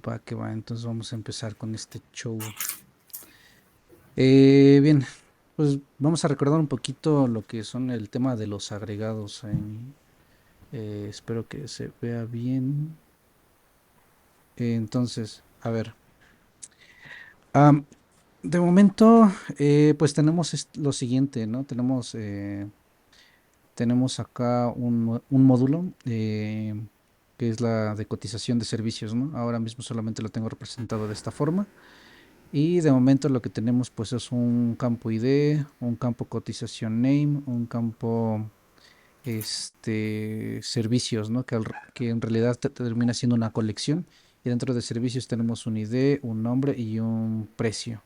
Va que va, entonces vamos a empezar con este show. Bien, pues vamos a recordar un poquito lo que son el tema de los agregados. Espero que se vea bien. Entonces, a ver. am, de momento, pues tenemos lo siguiente, ¿no? Tenemos acá un módulo que es la de cotización de servicios, ¿no? Ahora mismo solamente lo tengo representado de esta forma. Y de momento lo que tenemos pues es un campo ID, un campo cotización name, un campo servicios, ¿no? Que en realidad termina siendo una colección. Y dentro de servicios tenemos un ID, un nombre y un precio,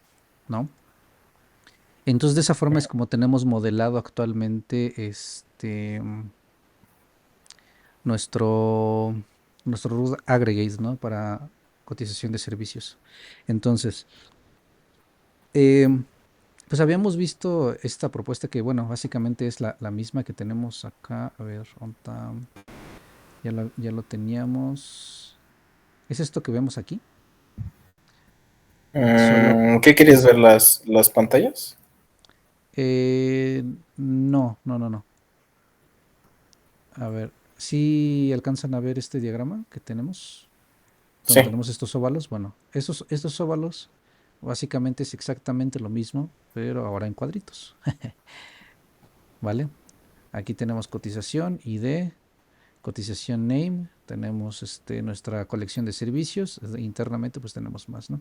¿no? Entonces de esa forma es como tenemos modelado actualmente nuestro, nuestro root aggregate, ¿no? Para cotización de servicios. Entonces, em, pues habíamos visto esta propuesta que, bueno, básicamente es la misma que tenemos acá. A ver, onta, ya lo teníamos. ¿Es esto que vemos aquí? Solo, ¿Qué quieres ver las pantallas? eh, no, no, no, no. A ver, si alcanzan a ver este diagrama que tenemos, donde Sí. tenemos estos óvalos. Bueno, estos óvalos básicamente es exactamente lo mismo, pero ahora en cuadritos, ¿vale? Aquí tenemos cotización, ID, cotización name, tenemos nuestra colección de servicios, internamente pues tenemos más, ¿no?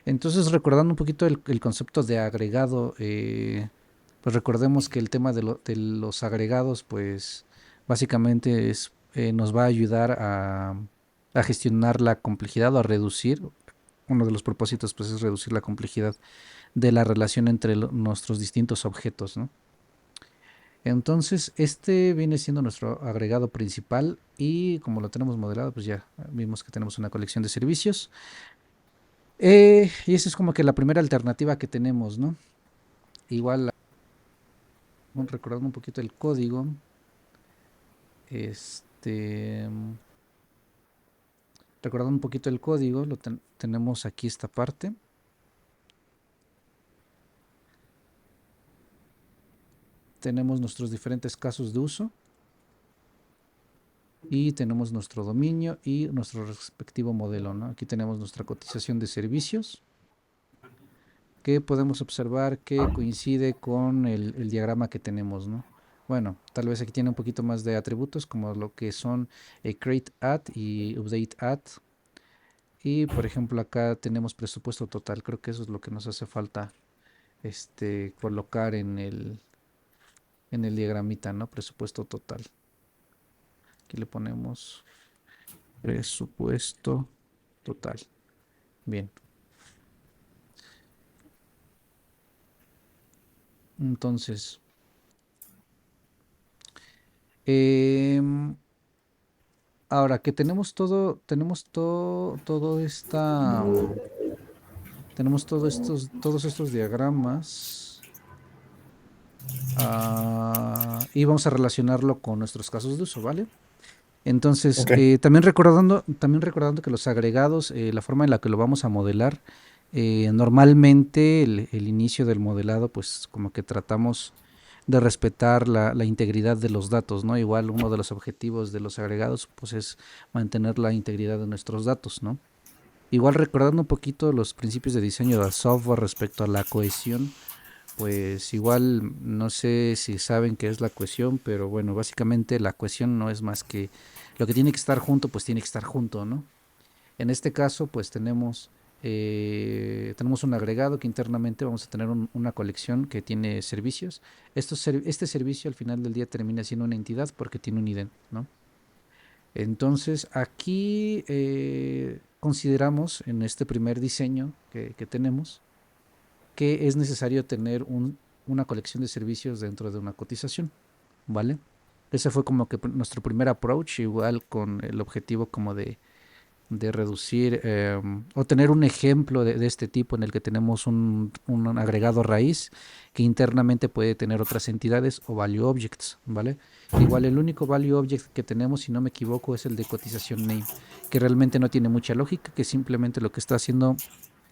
Entonces, recordando un poquito el concepto de agregado, pues recordemos que el tema de los agregados, pues básicamente nos va a ayudar a gestionar la complejidad o a reducir. Uno de los propósitos pues es reducir la complejidad de la relación entre nuestros distintos objetos, ¿no? Entonces, este viene siendo nuestro agregado principal y como lo tenemos modelado, pues ya vimos que tenemos una colección de servicios. Y esa es como que la primera alternativa que tenemos, ¿no? Igual, recordando un poquito el código, este, recordando un poquito el código, tenemos aquí esta parte. Tenemos nuestros diferentes casos de uso y tenemos nuestro dominio y nuestro respectivo modelo, ¿no? Aquí tenemos nuestra cotización de servicios, que podemos observar que coincide con el diagrama que tenemos, ¿no? Bueno, tal vez aquí tiene un poquito más de atributos como lo que son create at y update at. Y por ejemplo acá tenemos presupuesto total. Creo que eso es lo que nos hace falta colocar en el diagramita, ¿no? Presupuesto total. Aquí le ponemos presupuesto total. Bien. Entonces, em, ahora que tenemos todos estos diagramas, y vamos a relacionarlo con nuestros casos de uso, ¿vale? Entonces, Ok. también recordando que los agregados, la forma en la que lo vamos a modelar, normalmente el inicio del modelado, pues como que tratamos de respetar la integridad de los datos, ¿no? Igual uno de los objetivos de los agregados, pues es mantener la integridad de nuestros datos, ¿no? Igual recordando un poquito los principios de diseño del software respecto a la cohesión, pues igual no sé si saben qué es la cohesión, pero bueno, básicamente la cohesión no es más que lo que tiene que estar junto, pues tiene que estar junto, ¿no? En este caso, pues tenemos un agregado que internamente vamos a tener una colección que tiene servicios. Este servicio al final del día termina siendo una entidad porque tiene un ID, ¿no? Entonces, aquí consideramos en este primer diseño que tenemos que es necesario tener una colección de servicios dentro de una cotización, ¿vale? Ese fue como que nuestro primer approach, igual con el objetivo como de de reducir o tener un ejemplo de este tipo en el que tenemos un agregado raíz que internamente puede tener otras entidades o value objects, ¿vale? Igual el único value object que tenemos, si no me equivoco, es el de cotización name, que realmente no tiene mucha lógica, que simplemente lo que está haciendo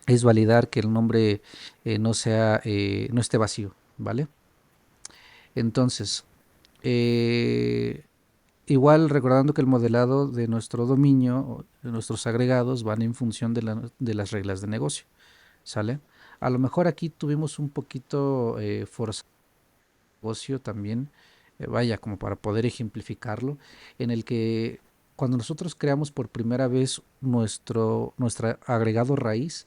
es validar que el nombre no esté vacío, ¿vale? Entonces, eh, igual recordando que el modelado de nuestro dominio, de nuestros agregados, van en función de las reglas de negocio, ¿sale? A lo mejor aquí tuvimos un poquito forzado negocio también, vaya, como para poder ejemplificarlo, en el que cuando nosotros creamos por primera vez nuestro agregado raíz,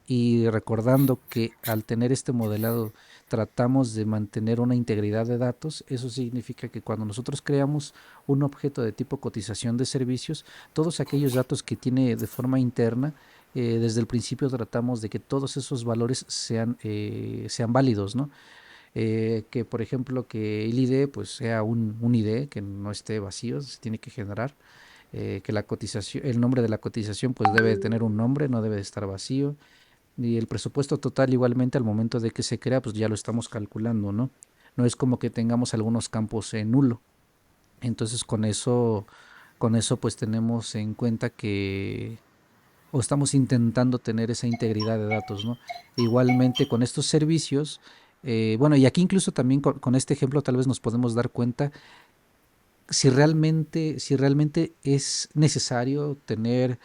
y recordando que al tener este modelado tratamos de mantener una integridad de datos, eso significa que cuando nosotros creamos un objeto de tipo cotización de servicios, todos aquellos datos que tiene de forma interna, desde el principio tratamos de que todos esos valores sean válidos, ¿no? Que por ejemplo que el ID pues sea un ID que no esté vacío, se tiene que generar, que la cotización, el nombre de la cotización pues debe tener un nombre, no debe de estar vacío, y el presupuesto total igualmente al momento de que se crea, pues ya lo estamos calculando, ¿no? No es como que tengamos algunos campos en nulo. Entonces con eso pues tenemos en cuenta que, o estamos intentando tener esa integridad de datos, ¿no? Igualmente con estos servicios, bueno, y aquí incluso también con este ejemplo tal vez nos podemos dar cuenta si realmente es necesario tener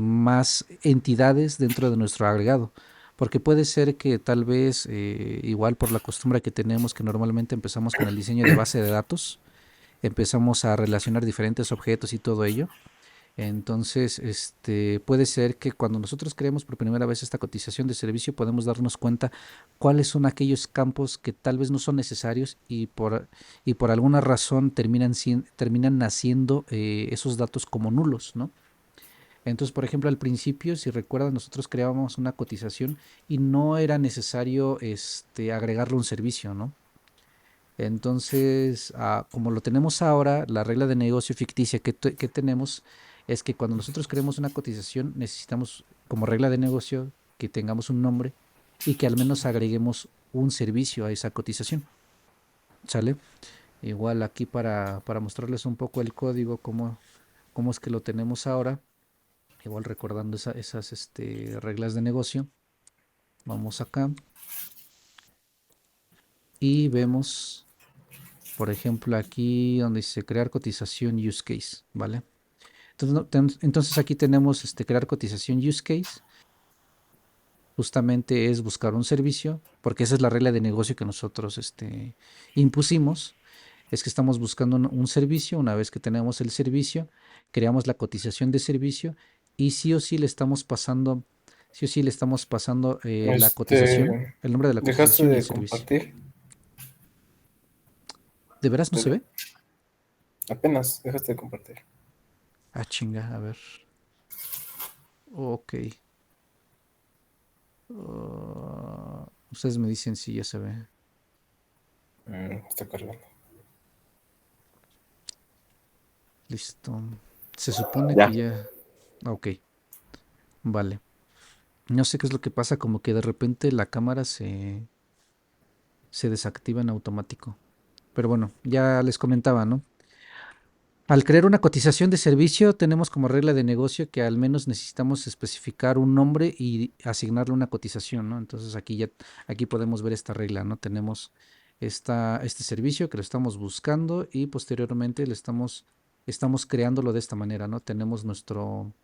más entidades dentro de nuestro agregado. Porque puede ser que tal vez, igual por la costumbre que tenemos, que normalmente empezamos con el diseño de base de datos, empezamos a relacionar diferentes objetos y todo ello. Entonces, puede ser que cuando nosotros creemos por primera vez esta cotización de servicio, podemos darnos cuenta cuáles son aquellos campos que tal vez no son necesarios y por alguna razón terminan naciendo esos datos como nulos, ¿no? Entonces, por ejemplo, al principio, si recuerdan, nosotros creábamos una cotización y no era necesario agregarle un servicio, ¿no? Entonces, como lo tenemos ahora, la regla de negocio ficticia que tenemos es que cuando nosotros creemos una cotización, necesitamos como regla de negocio que tengamos un nombre y que al menos agreguemos un servicio a esa cotización. ¿Sale? Igual aquí para mostrarles un poco el código, cómo es que lo tenemos ahora, igual recordando esas reglas de negocio, vamos acá y vemos, por ejemplo, aquí donde dice crear cotización use case, ¿vale? Entonces, entonces aquí tenemos crear cotización use case. Justamente es buscar un servicio, porque esa es la regla de negocio que nosotros impusimos. Es que estamos buscando un servicio. Una vez que tenemos el servicio, creamos la cotización de servicio y sí o sí le estamos pasando la cotización, Este, el nombre de la ¿dejaste cotización y el de servicio. compartir? ¿De veras no se ve? Apenas dejaste de compartir. Ah, chinga, a ver. Ok. Ustedes me dicen si ya se ve. Está cargando. Listo. Se supone que Ya. ya. Ok, vale. No sé qué es lo que pasa, como que de repente la cámara se desactiva en automático. Pero bueno, ya les comentaba, ¿no? Al crear una cotización de servicio, tenemos como regla de negocio que al menos necesitamos especificar un nombre y asignarle una cotización, ¿no? Entonces aquí podemos ver esta regla, ¿no? Tenemos este servicio que lo estamos buscando y posteriormente estamos creándolo de esta manera, ¿no? Tenemos nuestro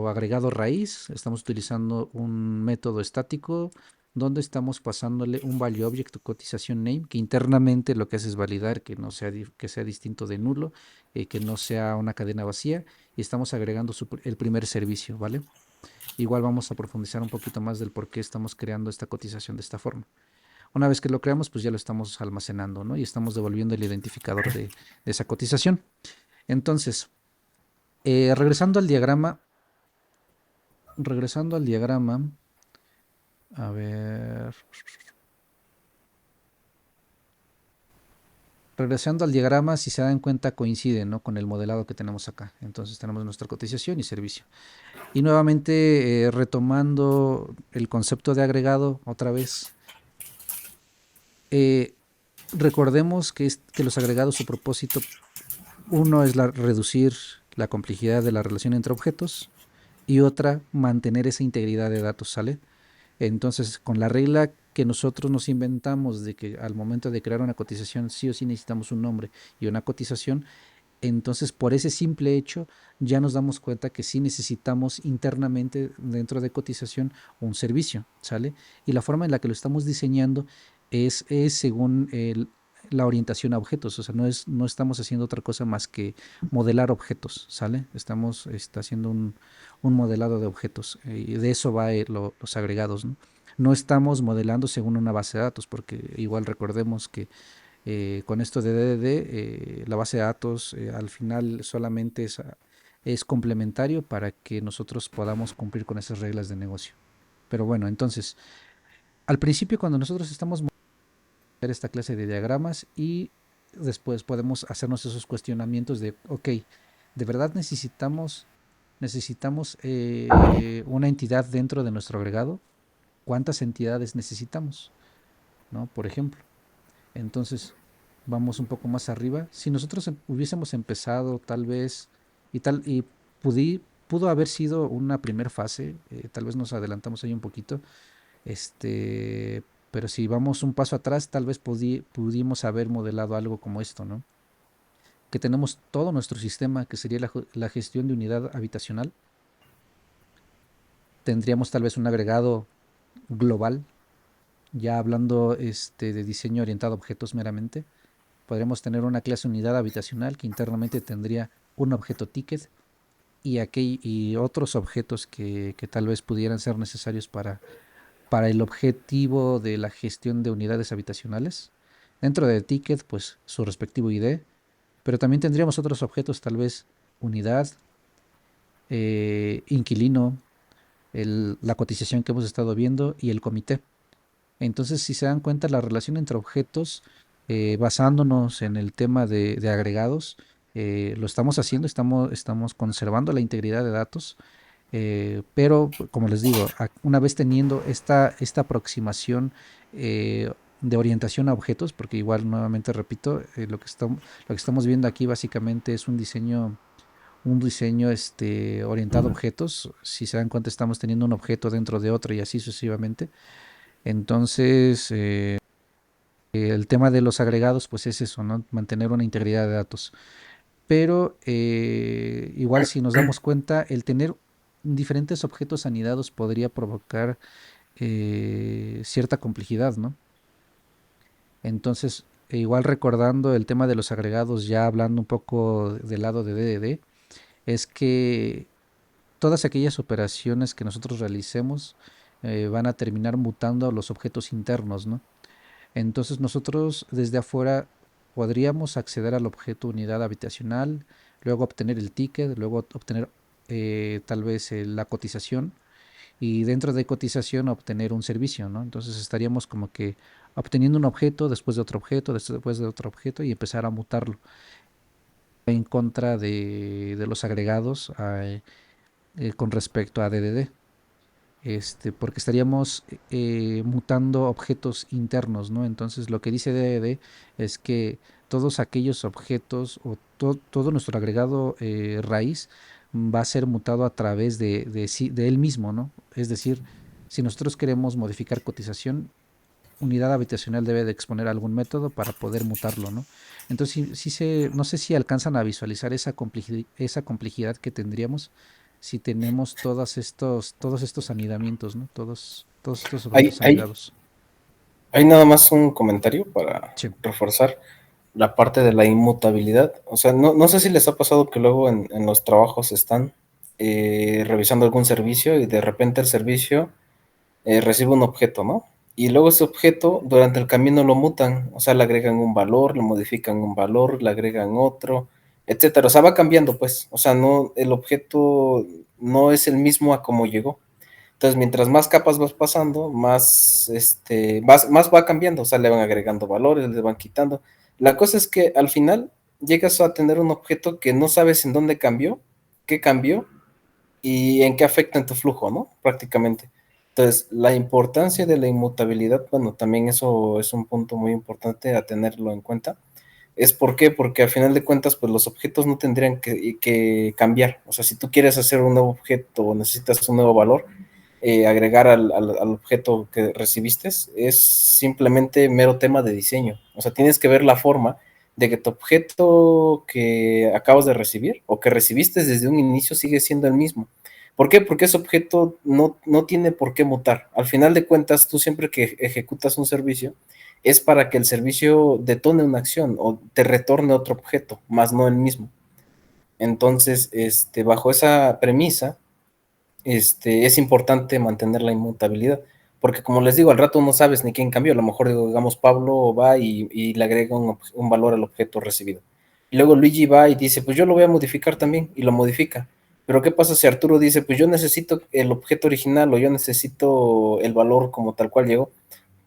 agregado raíz, estamos utilizando un método estático donde estamos pasándole un value object to cotización name, que internamente lo que hace es validar que no sea, que sea distinto de nulo, que no sea una cadena vacía, y estamos agregando el primer servicio, ¿vale? Igual vamos a profundizar un poquito más del por qué estamos creando esta cotización de esta forma. Una vez que lo creamos, pues ya lo estamos almacenando, ¿no? Y estamos devolviendo el identificador de esa cotización. Entonces, regresando al diagrama, regresando al diagrama, a ver, regresando al diagrama, si se dan cuenta, coincide, ¿no?, con el modelado que tenemos acá. Entonces tenemos nuestra cotización y servicio. Y nuevamente, retomando el concepto de agregado otra vez, eh, recordemos que los agregados, su propósito, uno es reducir la complejidad de la relación entre objetos y otra, mantener esa integridad de datos, ¿sale? Entonces, con la regla que nosotros nos inventamos de que al momento de crear una cotización sí o sí necesitamos un nombre y una cotización, entonces por ese simple hecho ya nos damos cuenta que sí necesitamos internamente dentro de cotización un servicio, ¿sale? Y la forma en la que lo estamos diseñando es según la orientación a objetos, o sea, no estamos haciendo otra cosa más que modelar objetos, ¿sale? Está haciendo un modelado de objetos, y de eso va los agregados, ¿no? No estamos modelando según una base de datos, porque igual recordemos que con esto de DDD, la base de datos al final solamente es complementario para que nosotros podamos cumplir con esas reglas de negocio. Pero bueno, entonces, al principio cuando nosotros estamos hacer esta clase de diagramas y después podemos hacernos esos cuestionamientos de, ok, ¿de verdad necesitamos una entidad dentro de nuestro agregado? ¿Cuántas entidades necesitamos? ¿No? Por ejemplo. Entonces, vamos un poco más arriba. Si nosotros hubiésemos empezado tal vez y pudo haber sido una primera fase, tal vez nos adelantamos ahí un poquito, este, pero si vamos un paso atrás, tal vez pudimos haber modelado algo como esto, ¿no? Que tenemos todo nuestro sistema, que sería la gestión de unidad habitacional. Tendríamos tal vez un agregado global, ya hablando de diseño orientado a objetos meramente. Podríamos tener una clase unidad habitacional que internamente tendría un objeto ticket y otros objetos que tal vez pudieran ser necesarios para el objetivo de la gestión de unidades habitacionales. Dentro del ticket, pues su respectivo ID, pero también tendríamos otros objetos, tal vez unidad, inquilino, la cotización que hemos estado viendo y el comité. Entonces, si se dan cuenta, la relación entre objetos, basándonos en el tema de agregados, lo estamos haciendo, estamos conservando la integridad de datos, pero como les digo, una vez teniendo esta aproximación de orientación a objetos, porque igual nuevamente repito, lo que estamos viendo aquí básicamente es un diseño orientado a objetos. Si se dan cuenta, estamos teniendo un objeto dentro de otro y así sucesivamente. Entonces, el tema de los agregados, pues es eso, ¿no? Mantener una integridad de datos. Pero igual si nos damos cuenta, el tener diferentes objetos anidados podría provocar cierta complejidad, ¿no? Entonces, igual recordando el tema de los agregados, ya hablando un poco del lado de DDD, es que todas aquellas operaciones que nosotros realicemos van a terminar mutando a los objetos internos, ¿no? Entonces nosotros desde afuera podríamos acceder al objeto unidad habitacional, luego obtener el ticket, luego obtener tal vez la cotización y dentro de cotización obtener un servicio, ¿no? Entonces estaríamos como que obteniendo un objeto, después de otro objeto, después de otro objeto y empezar a mutarlo en contra de los agregados con respecto a DDD. Porque estaríamos mutando objetos internos, ¿no? Entonces lo que dice DDD es que todos aquellos objetos o todo nuestro agregado raíz va a ser mutado a través de él mismo, ¿no? Es decir, si nosotros queremos modificar cotización, unidad habitacional debe de exponer algún método para poder mutarlo, ¿no? Entonces, no sé si alcanzan a visualizar esa complejidad que tendríamos si tenemos todos estos anidamientos, ¿no? Todos estos Hay, objetos hay, anidados. hay nada más un comentario para Sí. reforzar la parte de la inmutabilidad. O sea, no sé si les ha pasado que luego en los trabajos están revisando algún servicio y de repente el servicio recibe un objeto, ¿no? Y luego ese objeto durante el camino lo mutan, o sea, le agregan un valor, le modifican un valor, le agregan otro, etcétera. O sea, va cambiando, pues. O sea, no, el objeto no es el mismo a como llegó. Entonces, mientras más capas vas pasando, más va cambiando, o sea, le van agregando valores, le van quitando. La cosa es que al final llegas a tener un objeto que no sabes en dónde cambió, qué cambió y en qué afecta en tu flujo, ¿no? Prácticamente. Entonces, la importancia de la inmutabilidad, bueno, también eso es un punto muy importante a tenerlo en cuenta. ¿Es por qué? Porque al final de cuentas, pues los objetos no tendrían que cambiar. O sea, si tú quieres hacer un nuevo objeto o necesitas un nuevo valor, agregar al objeto que recibiste, es simplemente mero tema de diseño. O sea, tienes que ver la forma de que tu objeto que acabas de recibir o que recibiste desde un inicio sigue siendo el mismo. ¿Por qué? Porque ese objeto no tiene por qué mutar. Al final de cuentas, tú siempre que ejecutas un servicio, es para que el servicio detone una acción o te retorne otro objeto, más no el mismo. Entonces, bajo esa premisa, es importante mantener la inmutabilidad, porque como les digo, al rato no sabes ni quién cambió, a lo mejor digamos Pablo va y le agrega un valor al objeto recibido. Y luego Luigi va y dice, pues yo lo voy a modificar también, y lo modifica. Pero ¿qué pasa si Arturo dice, pues yo necesito el objeto original o yo necesito el valor como tal cual llegó?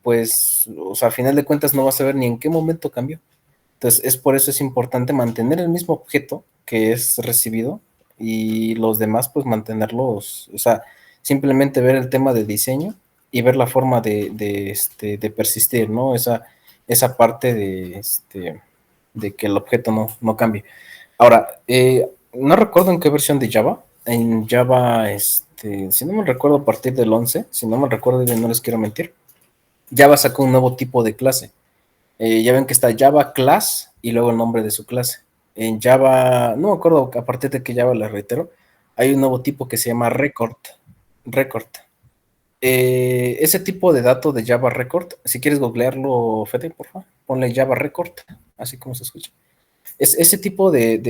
Pues, o sea, a final de cuentas no vas a ver ni en qué momento cambió. Entonces, es por eso es importante mantener el mismo objeto que es recibido y los demás, pues mantenerlos, o sea, simplemente ver el tema de diseño y ver la forma de persistir, ¿no? Esa parte de que el objeto no cambie. Ahora, no recuerdo en qué versión de Java. En Java, si no me recuerdo a partir del 11, si no me recuerdo bien, no les quiero mentir, Java sacó un nuevo tipo de clase. Ya ven que está Java Class y luego el nombre de su clase. En Java, no me acuerdo a partir de que Java la reitero, hay un nuevo tipo que se llama Record. Record. Ese tipo de dato de Java Record, si quieres googlearlo, Fede, por favor, ponle Java Record, así como se escucha. Es ese tipo de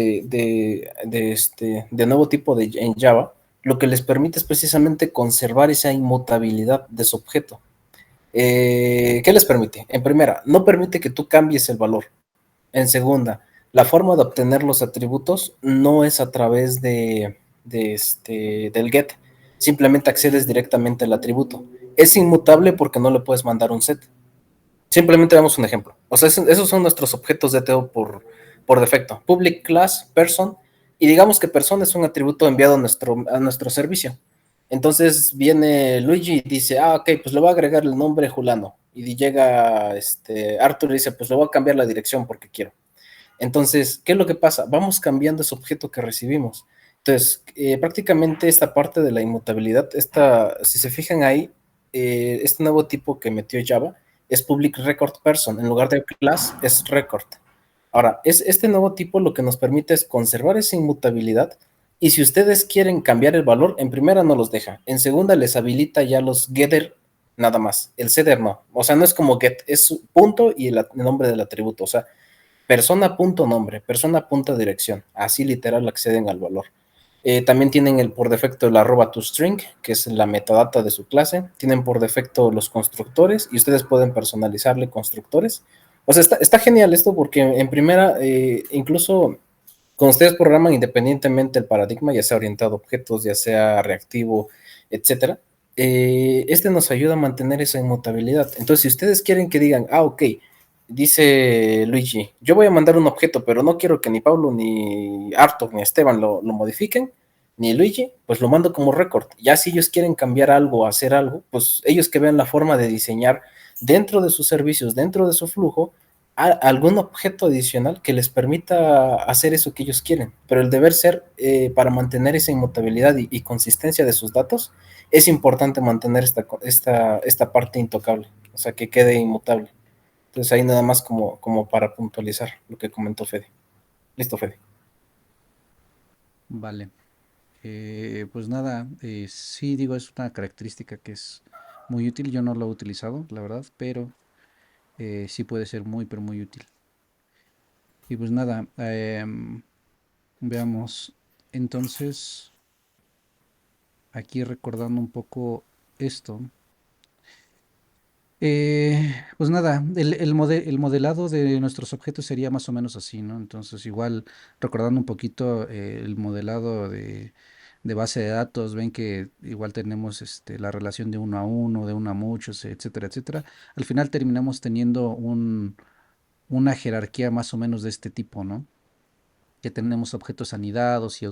nuevo tipo en Java, lo que les permite es precisamente conservar esa inmutabilidad de su objeto. ¿Qué les permite? En primera, no permite que tú cambies el valor. En segunda, la forma de obtener los atributos no es a través del get. Simplemente accedes directamente al atributo. Es inmutable porque no le puedes mandar un set. Simplemente damos un ejemplo. O sea, esos son nuestros objetos de TO por defecto. Public class, person, y digamos que person es un atributo enviado a nuestro servicio. Entonces viene Luigi y dice, ok, pues le voy a agregar el nombre Julano. Y llega Arthur y dice, pues le voy a cambiar la dirección porque quiero. Entonces, ¿qué es lo que pasa? Vamos cambiando ese objeto que recibimos. Entonces, prácticamente esta parte de la inmutabilidad, si se fijan ahí, este nuevo tipo que metió Java es Public Record Person. En lugar de class, es record. Ahora, este nuevo tipo lo que nos permite es conservar esa inmutabilidad. Y si ustedes quieren cambiar el valor, en primera no los deja. En segunda les habilita ya los getter nada más. El setter no. O sea, no es como get, es punto y el nombre del atributo. O sea, persona punto nombre, persona punto dirección, así literal acceden al valor. También tienen por defecto el arroba toString, que es la metadata de su clase. Tienen por defecto los constructores y ustedes pueden personalizarle constructores. O sea, está genial esto porque en primera, incluso cuando ustedes programan independientemente el paradigma, ya sea orientado a objetos, ya sea reactivo, etcétera, nos ayuda a mantener esa inmutabilidad. Entonces, si ustedes quieren que digan, ok, dice Luigi, yo voy a mandar un objeto, pero no quiero que ni Pablo, ni Arthur, ni Esteban lo modifiquen, ni Luigi, pues lo mando como record. Ya si ellos quieren cambiar algo, hacer algo, pues ellos que vean la forma de diseñar dentro de sus servicios, dentro de su flujo, algún objeto adicional que les permita hacer eso que ellos quieren. Pero el deber ser, para mantener esa inmutabilidad y consistencia de sus datos, es importante mantener esta parte intocable, o sea, que quede inmutable. Entonces ahí nada más como para puntualizar lo que comentó Fede. Listo, Fede. Vale. Pues nada, sí digo, es una característica que es muy útil. Yo no lo he utilizado, la verdad, pero sí puede ser muy, pero muy útil. Y pues nada, veamos. Entonces, aquí recordando un poco esto. Pues nada, el modelado de nuestros objetos sería más o menos así, ¿no? Entonces, igual, recordando un poquito el modelado de base de datos, ven que igual tenemos la relación de uno a uno, de uno a muchos, etcétera, etcétera. Al final terminamos teniendo una jerarquía más o menos de este tipo, ¿no? Que tenemos objetos anidados y,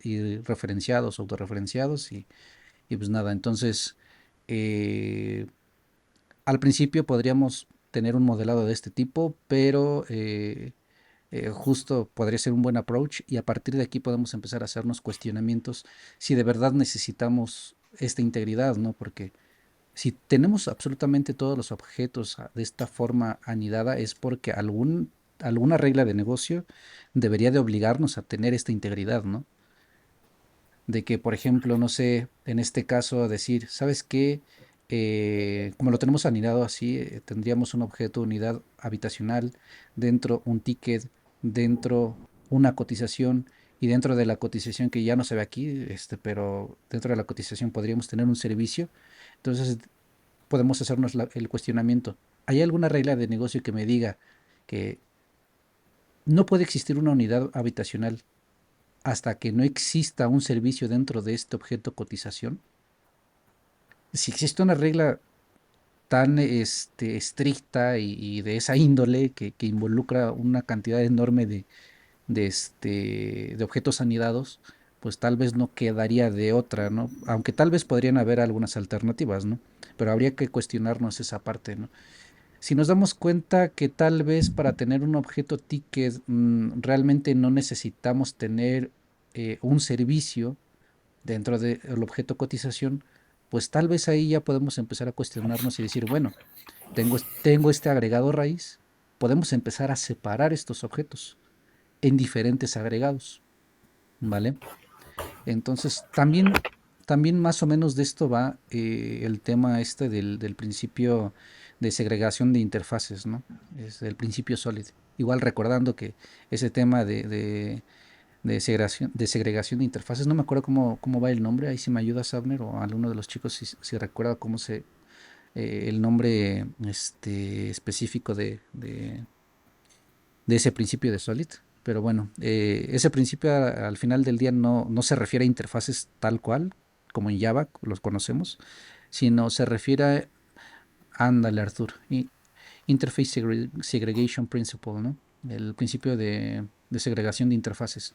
y referenciados, autorreferenciados y pues nada, entonces eh, al principio podríamos tener un modelado de este tipo, pero justo podría ser un buen approach y a partir de aquí podemos empezar a hacernos cuestionamientos si de verdad necesitamos esta integridad, ¿no? Porque si tenemos absolutamente todos los objetos de esta forma anidada es porque alguna regla de negocio debería de obligarnos a tener esta integridad, ¿no? De que, por ejemplo, no sé, en este caso decir, ¿sabes qué? Como lo tenemos anidado así, tendríamos un objeto unidad habitacional, dentro un ticket, dentro una cotización y dentro de la cotización que ya no se ve aquí, pero dentro de la cotización podríamos tener un servicio. Entonces podemos hacernos el cuestionamiento. ¿Hay alguna regla de negocio que me diga que no puede existir una unidad habitacional hasta que no exista un servicio dentro de este objeto cotización? Si existe una regla tan estricta y de esa índole que involucra una cantidad enorme de objetos anidados, pues tal vez no quedaría de otra, ¿no? Aunque tal vez podrían haber algunas alternativas, ¿no? Pero habría que cuestionarnos esa parte, ¿no? Si nos damos cuenta que tal vez para tener un objeto ticket realmente no necesitamos tener un servicio dentro del objeto cotización, pues tal vez ahí ya podemos empezar a cuestionarnos y decir, bueno, tengo este agregado raíz, podemos empezar a separar estos objetos en diferentes agregados, ¿vale? Entonces, también más o menos de esto va el tema del principio de segregación de interfaces, ¿no? Es el principio SOLID. Igual recordando que ese tema de segregación de interfaces, no me acuerdo cómo va el nombre, ahí si me ayuda Sabner o alguno de los chicos si recuerda el nombre específico de ese principio de Solid. Pero bueno, ese principio al final del día no se refiere a interfaces tal cual, como en Java los conocemos, sino se refiere ándale Arthur, Interface Segregation Principle, ¿no? El principio de segregación de interfaces.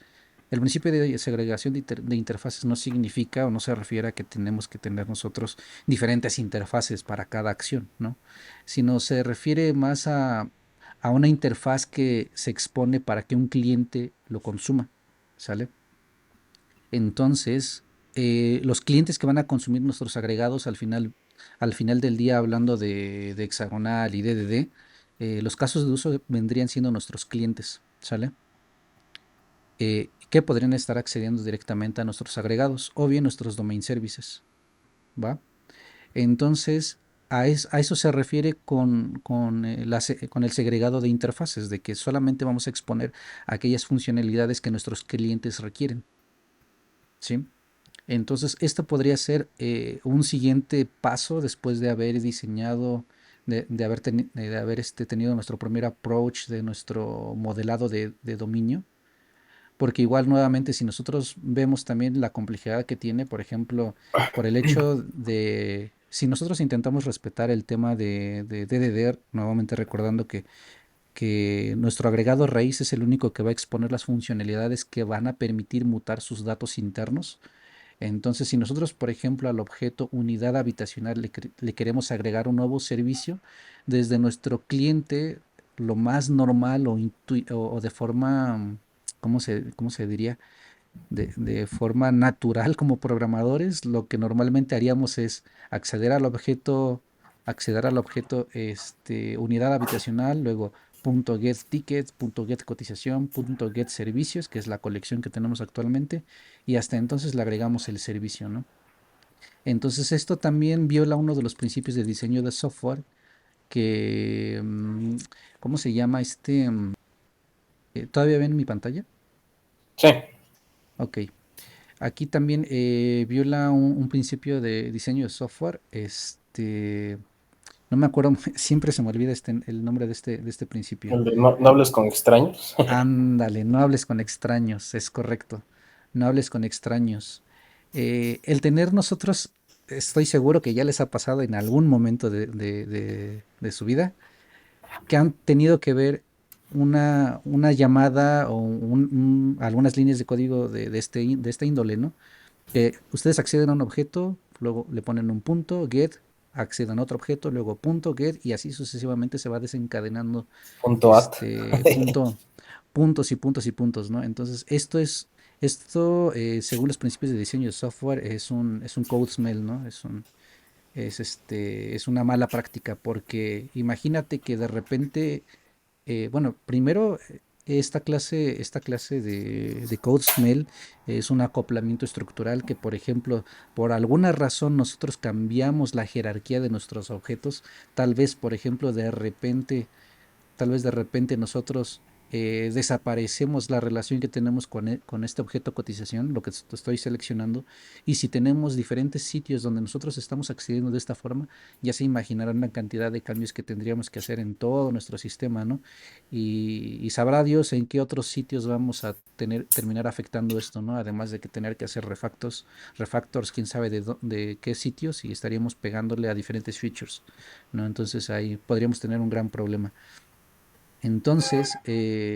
El principio de segregación de interfaces no significa o no se refiere a que tenemos que tener nosotros diferentes interfaces para cada acción, ¿no? Sino se refiere más a una interfaz que se expone para que un cliente lo consuma, ¿sale? Entonces, los clientes que van a consumir nuestros agregados al final del día, hablando de hexagonal y DDD, los casos de uso vendrían siendo nuestros clientes, ¿sale? Que podrían estar accediendo directamente a nuestros agregados o bien nuestros domain services, ¿va? Entonces, a eso se refiere con el segregado de interfaces, de que solamente vamos a exponer aquellas funcionalidades que nuestros clientes requieren, ¿sí? Entonces, esto podría ser un siguiente paso después de haber diseñado, de haber tenido nuestro primer approach de nuestro modelado de dominio, porque igual nuevamente si nosotros vemos también la complejidad que tiene, por ejemplo, por el hecho de, si nosotros intentamos respetar el tema de DDD, nuevamente recordando que nuestro agregado raíz es el único que va a exponer las funcionalidades que van a permitir mutar sus datos internos. Entonces, si nosotros, por ejemplo, al objeto unidad habitacional le queremos agregar un nuevo servicio, desde nuestro cliente, lo más normal o de forma, cómo se diría? De forma natural como programadores, lo que normalmente haríamos es acceder al objeto, acceder al objeto unidad habitacional, luego punto .get tickets, punto .get cotización, punto .get servicios, que es la colección que tenemos actualmente, y hasta entonces le agregamos el servicio, ¿no? Entonces esto también viola uno de los principios de diseño de software que, ¿cómo se llama ¿Todavía ven mi pantalla? Sí, Ok. Aquí también viola un principio de diseño de software. No me acuerdo, siempre se me olvida el nombre de este principio. el de no hables con extraños. Ándale, no hables con extraños, es correcto. No hables con extraños. El tener nosotros, estoy seguro que ya les ha pasado en algún momento de su vida, que han tenido que ver. una llamada o algunas líneas de código de esta índole, ¿no? Ustedes acceden a un objeto, luego le ponen un punto, get, acceden a otro objeto, luego punto, get, y así sucesivamente se va desencadenando Punto at. puntos y puntos y puntos, ¿no? Entonces, según los principios de diseño de software, es un code smell, ¿no? Es una mala práctica, porque imagínate que de repente, bueno, primero, esta clase de code smell es un acoplamiento estructural que, por ejemplo, por alguna razón nosotros cambiamos la jerarquía de nuestros objetos. Tal vez, por ejemplo, de repente nosotros desaparecemos la relación que tenemos con este objeto cotización, lo que estoy seleccionando, y si tenemos diferentes sitios donde nosotros estamos accediendo de esta forma, ya se imaginarán la cantidad de cambios que tendríamos que hacer en todo nuestro sistema, ¿no? Y sabrá Dios en qué otros sitios vamos a terminar afectando esto, ¿no? Además de que tener que hacer refactors, quién sabe de qué sitios, y estaríamos pegándole a diferentes features, ¿no? Entonces ahí podríamos tener un gran problema. Entonces,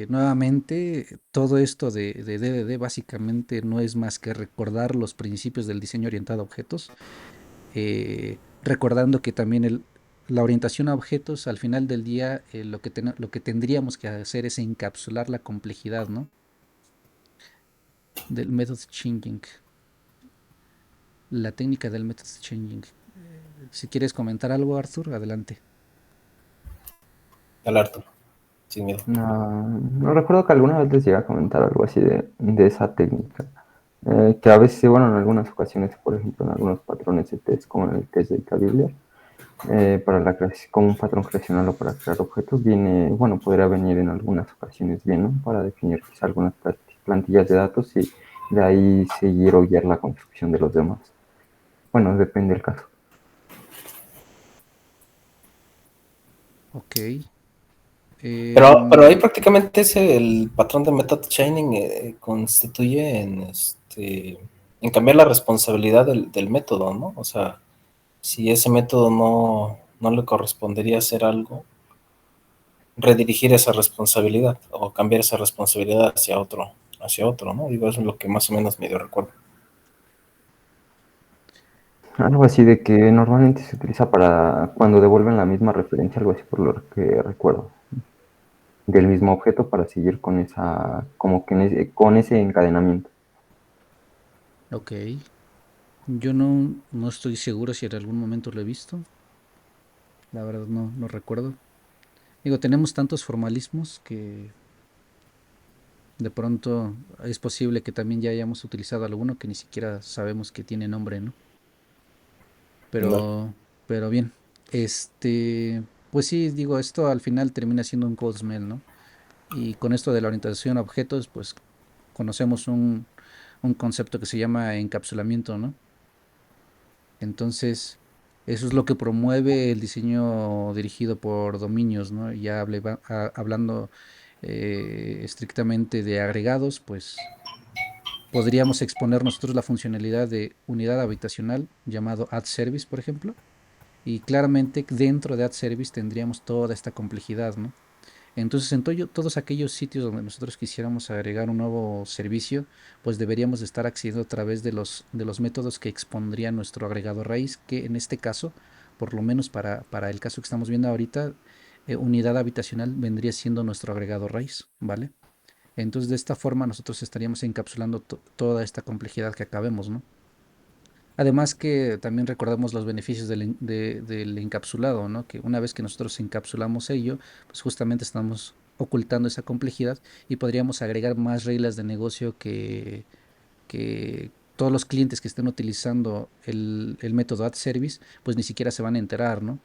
nuevamente, todo esto de DDD básicamente no es más que recordar los principios del diseño orientado a objetos, recordando que también la orientación a objetos, al final del día, lo que tendríamos que hacer es encapsular la complejidad, ¿no? Del method changing, la técnica del method changing. Si quieres comentar algo, Arthur, adelante. Al harto, sin miedo. No, no recuerdo que alguna vez les llegué a comentar algo así de esa técnica. Que a veces, bueno, en algunas ocasiones, por ejemplo, en algunos patrones de test, como en el test de Biblia, como un patrón creacional o para crear objetos, viene, bueno, podría venir en algunas ocasiones bien, ¿no? Para definir quizá algunas plantillas de datos y de ahí seguir o guiar la construcción de los demás. Bueno, depende del caso. Ok. Pero ahí prácticamente el patrón de method chaining constituye en cambiar la responsabilidad del método, ¿no? O sea, si ese método no le correspondería hacer algo, redirigir esa responsabilidad o cambiar esa responsabilidad hacia otro, ¿no? Digo, eso es lo que más o menos medio recuerdo. Algo así de que normalmente se utiliza para cuando devuelven la misma referencia, algo así por lo que recuerdo, del mismo objeto para seguir con esa, como que con ese encadenamiento. Ok. Yo no estoy seguro si en algún momento lo he visto. La verdad no recuerdo. Digo, tenemos tantos formalismos que de pronto es posible que también ya hayamos utilizado alguno que ni siquiera sabemos que tiene nombre, ¿no? No. Pero bien, pues sí, digo, esto al final termina siendo un code smell, ¿no? Y con esto de la orientación a objetos, pues conocemos un concepto que se llama encapsulamiento, ¿no? Entonces, eso es lo que promueve el diseño dirigido por dominios, ¿no? Ya hablando estrictamente de agregados, pues podríamos exponer nosotros la funcionalidad de unidad habitacional llamado add service, por ejemplo, y claramente dentro de add service tendríamos toda esta complejidad, ¿no? Entonces, todos aquellos sitios donde nosotros quisiéramos agregar un nuevo servicio, pues deberíamos de estar accediendo a través de los métodos que expondría nuestro agregado raíz, que en este caso, por lo menos para el caso que estamos viendo ahorita, unidad habitacional vendría siendo nuestro agregado raíz, ¿vale? Entonces, de esta forma nosotros estaríamos encapsulando toda esta complejidad que acabemos, ¿no? Además que también recordamos los beneficios del encapsulado, ¿no? Que una vez que nosotros encapsulamos ello, pues justamente estamos ocultando esa complejidad y podríamos agregar más reglas de negocio que todos los clientes que estén utilizando el método Ad Service, pues ni siquiera se van a enterar, ¿no?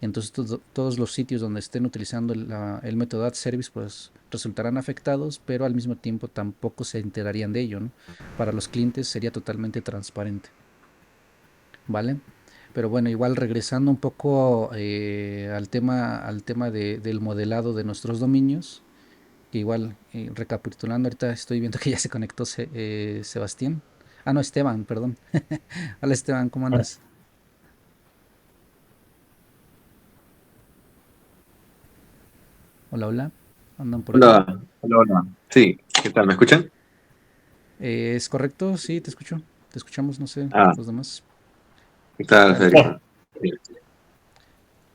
Entonces todos los sitios donde estén utilizando el método Ad Service, pues resultarán afectados, pero al mismo tiempo tampoco se enterarían de ello, ¿no? Para los clientes sería totalmente transparente. ¿Vale? Pero bueno, igual regresando un poco al tema del modelado de nuestros dominios, que igual recapitulando, ahorita estoy viendo que ya se conectó Sebastián. Ah, no, Esteban, perdón. Hola Esteban, ¿cómo andas? Hola, hola. ¿Andan por ahí? Hola, hola, hola. Sí, ¿qué tal? ¿Me escuchan? ¿Es correcto? Sí, te escucho. Te escuchamos, no sé, Ah, los demás. ¿qué ¿Qué tal, tal? Federico? Eh,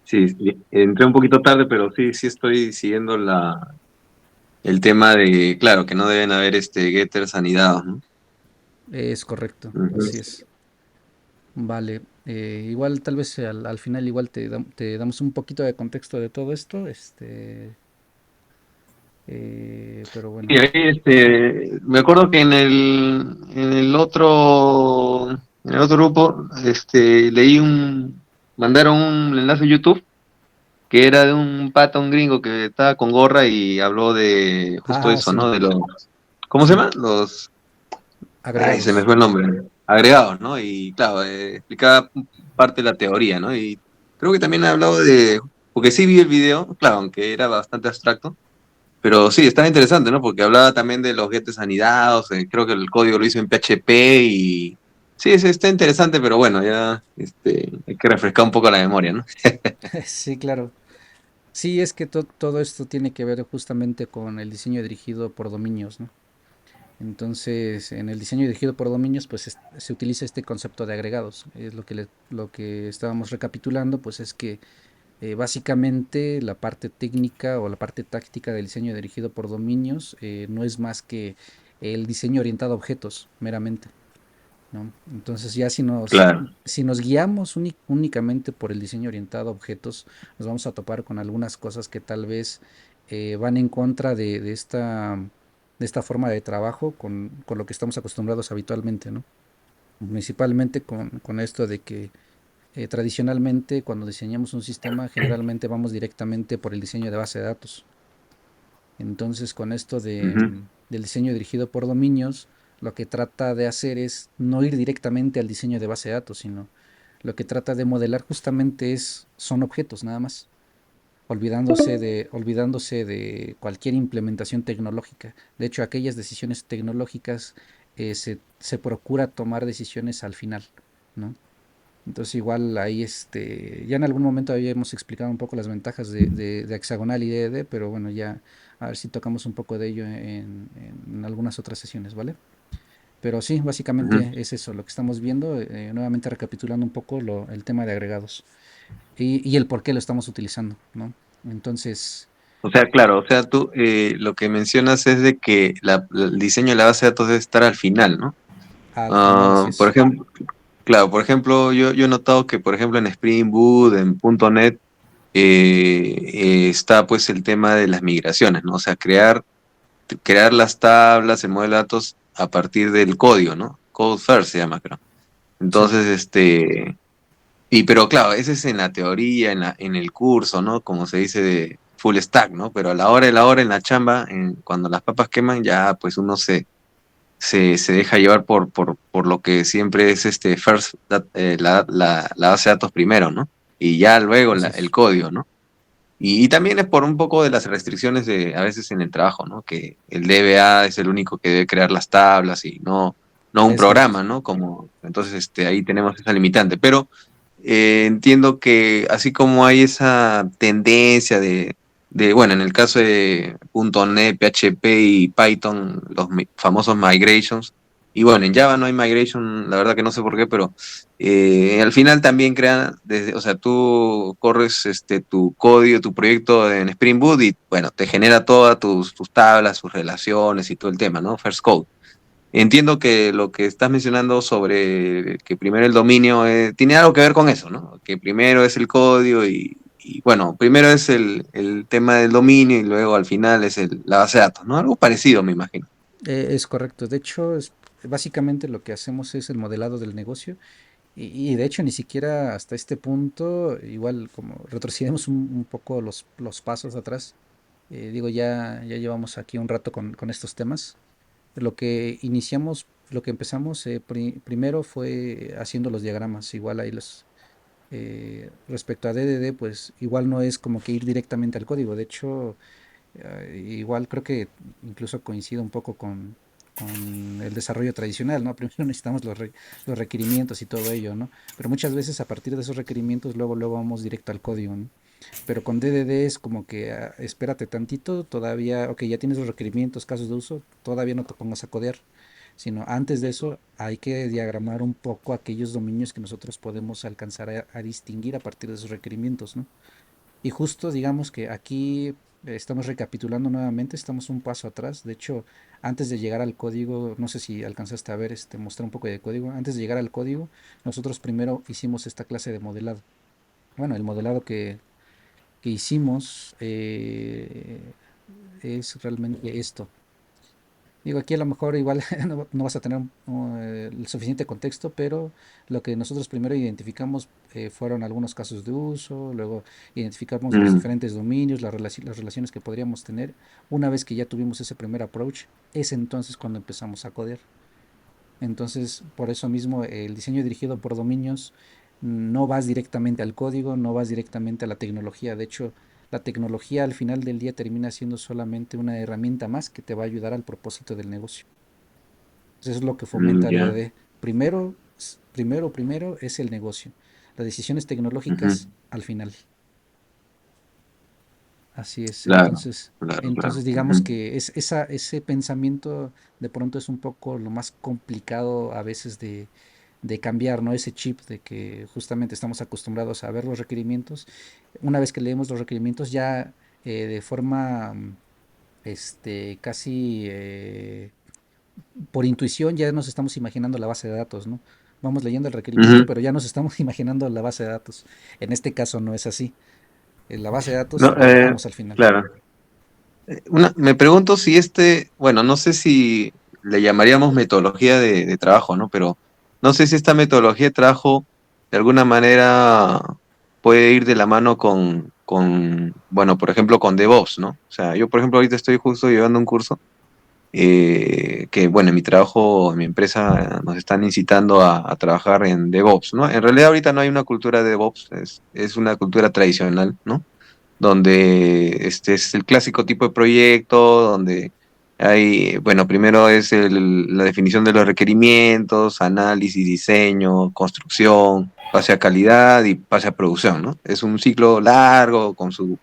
Sí, sí, entré un poquito tarde, pero sí, sí estoy siguiendo el tema de, claro, que no deben haber getters anidados, ¿no? Es correcto, Ujú. así es. Vale, igual tal vez al final igual te damos un poquito de contexto de todo esto, pero bueno. Y ahí, me acuerdo que en el otro grupo, mandaron un enlace a YouTube que era de un pata, un gringo que estaba con gorra y habló de justo Ah, eso, sí, ¿no? ¿Cómo se sí, llama? Ay, se me agregados. fue el nombre. Agregados, ¿no? Y claro, explicaba parte de la teoría, ¿no? Y creo que también ha hablado porque sí vi el video, claro, aunque era bastante abstracto, pero sí, estaba interesante, ¿no? Porque hablaba también de los gatos anidados, creo que el código lo hizo en PHP y sí, está interesante, pero bueno, ya hay que refrescar un poco la memoria, ¿no? Sí, claro. Sí, es que todo esto tiene que ver justamente con el diseño dirigido por dominios, ¿no? Entonces, en el diseño dirigido por dominios, pues se utiliza este concepto de agregados. Es lo que estábamos recapitulando, pues es que básicamente la parte técnica o la parte táctica del diseño dirigido por dominios no es más que el diseño orientado a objetos, meramente, ¿no? Entonces ya Claro. si nos guiamos únicamente por el diseño orientado a objetos, nos vamos a topar con algunas cosas que tal vez van en contra de esta forma de trabajo con lo que estamos acostumbrados habitualmente, ¿no? Principalmente con esto de que tradicionalmente cuando diseñamos un sistema generalmente vamos directamente por el diseño de base de datos. Entonces, con esto Ujú. del diseño dirigido por dominios, lo que trata de hacer es no ir directamente al diseño de base de datos, sino lo que trata de modelar justamente son objetos nada más, olvidándose de cualquier implementación tecnológica. De hecho, aquellas decisiones tecnológicas se procura tomar decisiones al final, ¿no? Entonces igual ahí ya en algún momento habíamos explicado un poco las ventajas de hexagonal y DDD, pero bueno, ya a ver si tocamos un poco de ello en algunas otras sesiones, ¿vale? Pero sí, Ujú. básicamente es eso, lo que estamos viendo, nuevamente recapitulando un poco el tema de agregados y el por qué lo estamos utilizando, ¿no? Entonces, O sea, claro, o sea, tú lo que mencionas es de que el diseño de la base de datos debe estar al final, ¿no? al final así Por es. ejemplo, claro, por ejemplo, yo he notado que, por ejemplo, en Spring Boot, en .NET, está pues el tema de las migraciones, ¿no? O sea, crear las tablas, el modelo de datos a partir del código, ¿no? Code first se llama, creo. Sí, Entonces, pero claro, ese es en la teoría, en el curso, ¿no? Como se dice de full stack, ¿no? Pero a la hora, en la chamba, cuando las papas queman, ya pues uno se deja llevar por lo que siempre es la base de datos primero, ¿no? Y ya luego así el es. código, ¿no? Y también es por un poco de las restricciones a veces en el trabajo, ¿no? Que el DBA es el único que debe crear las tablas y no un Es correcto. programa, ¿no? Entonces, ahí tenemos esa limitante. Pero entiendo que así como hay esa tendencia bueno, en el caso de .NET, PHP y Python, los famosos migrations, y bueno, en Java no hay migration, la verdad que no sé por qué, pero al final también o sea, tú corres tu código, tu proyecto en Spring Boot y bueno, te genera todas tus tablas, sus relaciones y todo el tema, ¿no? First Code. Entiendo que lo que estás mencionando sobre que primero el dominio tiene algo que ver con eso, ¿no? Que primero es el código y bueno, primero es el tema del dominio y luego al final es la base de datos, ¿no? Algo parecido, me imagino. Es correcto. De hecho, básicamente lo que hacemos es el modelado del negocio. Y de hecho ni siquiera hasta este punto, igual como retrocedemos un poco los pasos atrás, digo, ya llevamos aquí un rato con estos temas. Lo que empezamos primero fue haciendo los diagramas, igual ahí respecto a DDD, pues igual no es como que ir directamente al código, de hecho, igual creo que incluso coincido un poco con el desarrollo tradicional, ¿no? Primero necesitamos los requerimientos y todo ello, ¿no? Pero muchas veces a partir de esos requerimientos luego vamos directo al código, ¿no? Pero con DDD es como que espérate tantito, todavía, ok, ya tienes los requerimientos, casos de uso, todavía no te pongas a codear, sino antes de eso hay que diagramar un poco aquellos dominios que nosotros podemos alcanzar a distinguir a partir de esos requerimientos, ¿no? Y justo digamos que aquí estamos recapitulando nuevamente, estamos un paso atrás. De hecho, antes de llegar al código, no sé si alcanzaste a ver, mostrar un poco de código. Antes de llegar al código, nosotros primero hicimos esta clase de modelado. Bueno, el modelado que hicimos es realmente esto. Digo, aquí a lo mejor igual no vas a tener el suficiente contexto, pero lo que nosotros primero identificamos fueron algunos casos de uso, luego identificamos los Mm, diferentes dominios, las relaciones que podríamos tener. Una vez que ya tuvimos ese primer approach, es entonces cuando empezamos a codear. Entonces, por eso mismo, el diseño dirigido por dominios, no vas directamente al código, no vas directamente a la tecnología. De hecho, la tecnología al final del día termina siendo solamente una herramienta más que te va a ayudar al propósito del negocio. Eso es lo que fomenta ya, DDD. Primero es el negocio. Las decisiones ujú, tecnológicas al final. Así es. claro, Entonces, claro, entonces claro. digamos Ujú, que ese pensamiento de pronto es un poco lo más complicado a veces de cambiar, ¿no? Ese chip de que justamente estamos acostumbrados a ver los requerimientos. Una vez que leemos los requerimientos ya de forma casi por intuición ya nos estamos imaginando la base de datos, ¿no? Vamos leyendo el requerimiento, ujú. pero ya nos estamos imaginando la base de datos. En este caso no es así. En la base de datos No, la dejamos al final. claro. Me pregunto si bueno, no sé si le llamaríamos metodología de trabajo, ¿no? Pero no sé si esta metodología de trabajo de alguna manera puede ir de la mano bueno, por ejemplo, con DevOps, ¿no? O sea, yo, por ejemplo, ahorita estoy justo llevando un curso que, bueno, en mi trabajo, en mi empresa, nos están incitando a trabajar en DevOps, ¿no? En realidad ahorita no hay una cultura de DevOps, es una cultura tradicional, ¿no? Donde este es el clásico tipo de proyecto, donde hay, bueno, primero es la definición de los requerimientos, análisis, diseño, construcción, pase a calidad y pase a producción, ¿no? Es un ciclo largo con su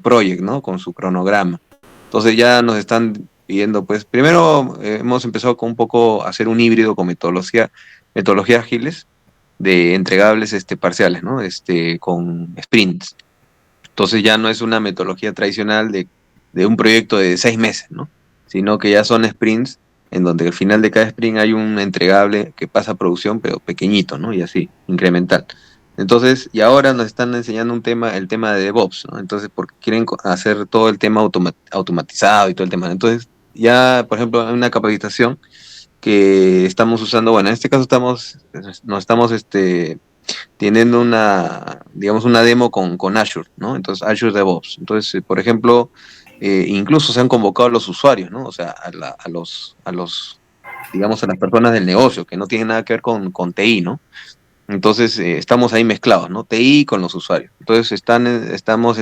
project, ¿no? Con su cronograma. Entonces ya nos están pidiendo, pues, primero hemos empezado con un poco a hacer un híbrido con metodologías ágiles de entregables parciales, ¿no? Con sprints. Entonces ya no es una metodología tradicional de un proyecto de 6 meses, ¿no? Sino que ya son sprints en donde al final de cada sprint hay un entregable que pasa a producción, pero pequeñito, ¿no? Y así, incremental. Entonces, y ahora nos están enseñando el tema de DevOps, ¿no? Entonces, porque quieren hacer todo el tema automatizado y todo el tema. Entonces, ya, por ejemplo, hay una capacitación que estamos usando, bueno, en este caso nos estamos teniendo digamos, una demo con Azure, ¿no? Entonces, Azure DevOps. Entonces, por ejemplo, incluso se han convocado a los usuarios, ¿no? O sea, digamos, a las personas del negocio, que no tienen nada que ver con TI, ¿no? Entonces, estamos ahí mezclados, ¿no? TI con los usuarios. Entonces, estamos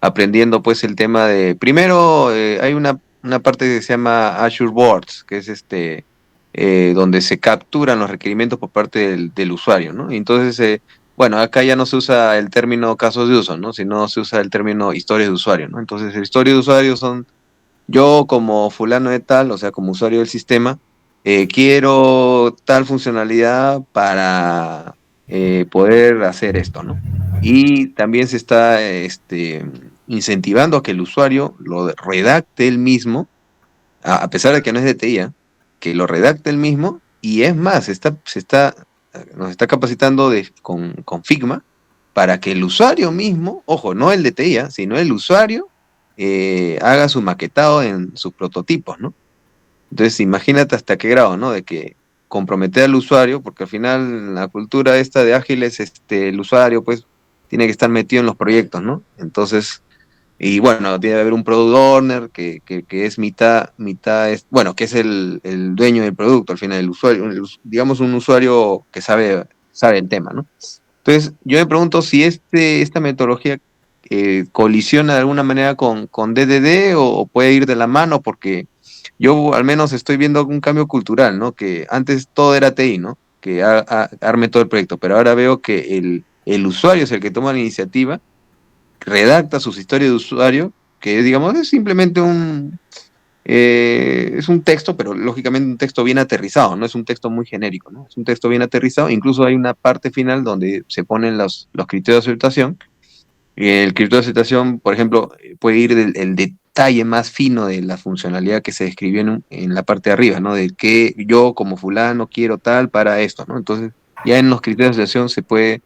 aprendiendo, pues, el tema primero, hay una parte que se llama Azure Boards, que es donde se capturan los requerimientos por parte del usuario, ¿no? Y entonces, bueno, acá ya no se usa el término casos de uso, ¿no? Sino se usa el término historias de usuario, ¿no? Entonces, el historia de usuario son yo como fulano de tal, o sea, como usuario del sistema, quiero tal funcionalidad para poder hacer esto, ¿no? Y también se está incentivando a que el usuario lo redacte él mismo, a pesar de que no es de TI, que lo redacte él mismo, y es más, nos está capacitando con Figma para que el usuario mismo, ojo, no el de TI, sino el usuario, haga su maquetado en sus prototipos, ¿no? Entonces, imagínate hasta qué grado, ¿no? De que comprometer al usuario, porque al final la cultura esta de ágiles, el usuario, pues, tiene que estar metido en los proyectos, ¿no? Entonces, y bueno, tiene que haber un product owner que es mitad bueno, que es el dueño del producto, al final, el usuario, digamos un usuario que sabe el tema, ¿no? Entonces, yo me pregunto si esta metodología colisiona de alguna manera con DDD o puede ir de la mano, porque yo al menos estoy viendo un cambio cultural, ¿no? Que antes todo era TI, ¿no? Que arme todo el proyecto, pero ahora veo que el usuario es el que toma la iniciativa, redacta sus historias de usuario, que digamos es simplemente es un texto, pero lógicamente un texto bien aterrizado, no es un texto muy genérico, ¿no? Es un texto bien aterrizado, incluso hay una parte final donde se ponen los criterios de aceptación. Y el criterio de aceptación, por ejemplo, puede ir el detalle más fino de la funcionalidad que se describió en la parte de arriba, ¿no? De que yo como fulano quiero tal para esto, ¿no? Entonces, ya en los criterios de aceptación se puede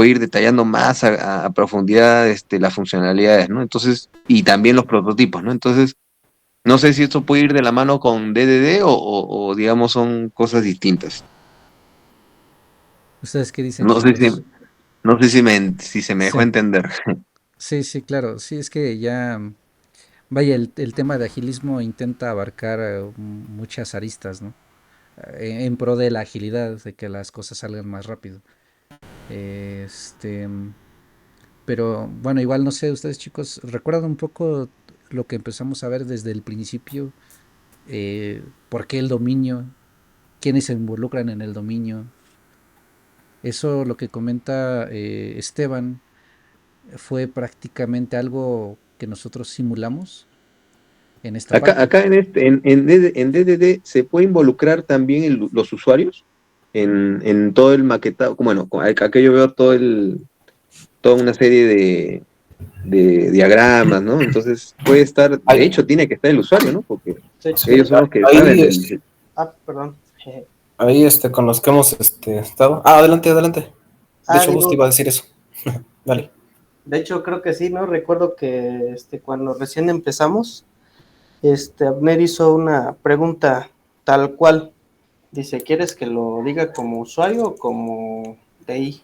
ir detallando más a profundidad las funcionalidades, ¿no? Entonces, y también los prototipos, ¿no? Entonces, no sé si esto puede ir de la mano con DDD o, digamos son cosas distintas. ¿Ustedes qué dicen, No sé si, chicos? no sé si se me dejó Sí, entender. sí, sí, claro. Sí, es que ya, vaya, el tema de agilismo intenta abarcar muchas aristas, ¿no? En pro de la agilidad, de que las cosas salgan más rápido. Este, pero bueno, igual no sé, ustedes chicos, ¿recuerdan un poco lo que empezamos a ver desde el principio? ¿Por qué el dominio? ¿Quiénes se involucran en el dominio? Eso, lo que comenta Esteban, fue prácticamente algo que nosotros simulamos en esta Acá, parte. acá en DDD se puede involucrar también los usuarios en todo el maquetado. Bueno, acá yo veo toda una serie de diagramas, ¿no? Entonces puede estar, de Ahí, hecho tiene que estar el usuario, ¿no? Porque De hecho, ellos son los que saben ahí, del... perdón. ahí con los que hemos estado. Ah, adelante, adelante. De hecho, justo Digo, iba a decir eso. Dale. de hecho creo que sí, ¿no? Recuerdo que cuando recién empezamos, Abner hizo una pregunta tal cual. Dice, ¿quieres que lo diga como usuario o como TI?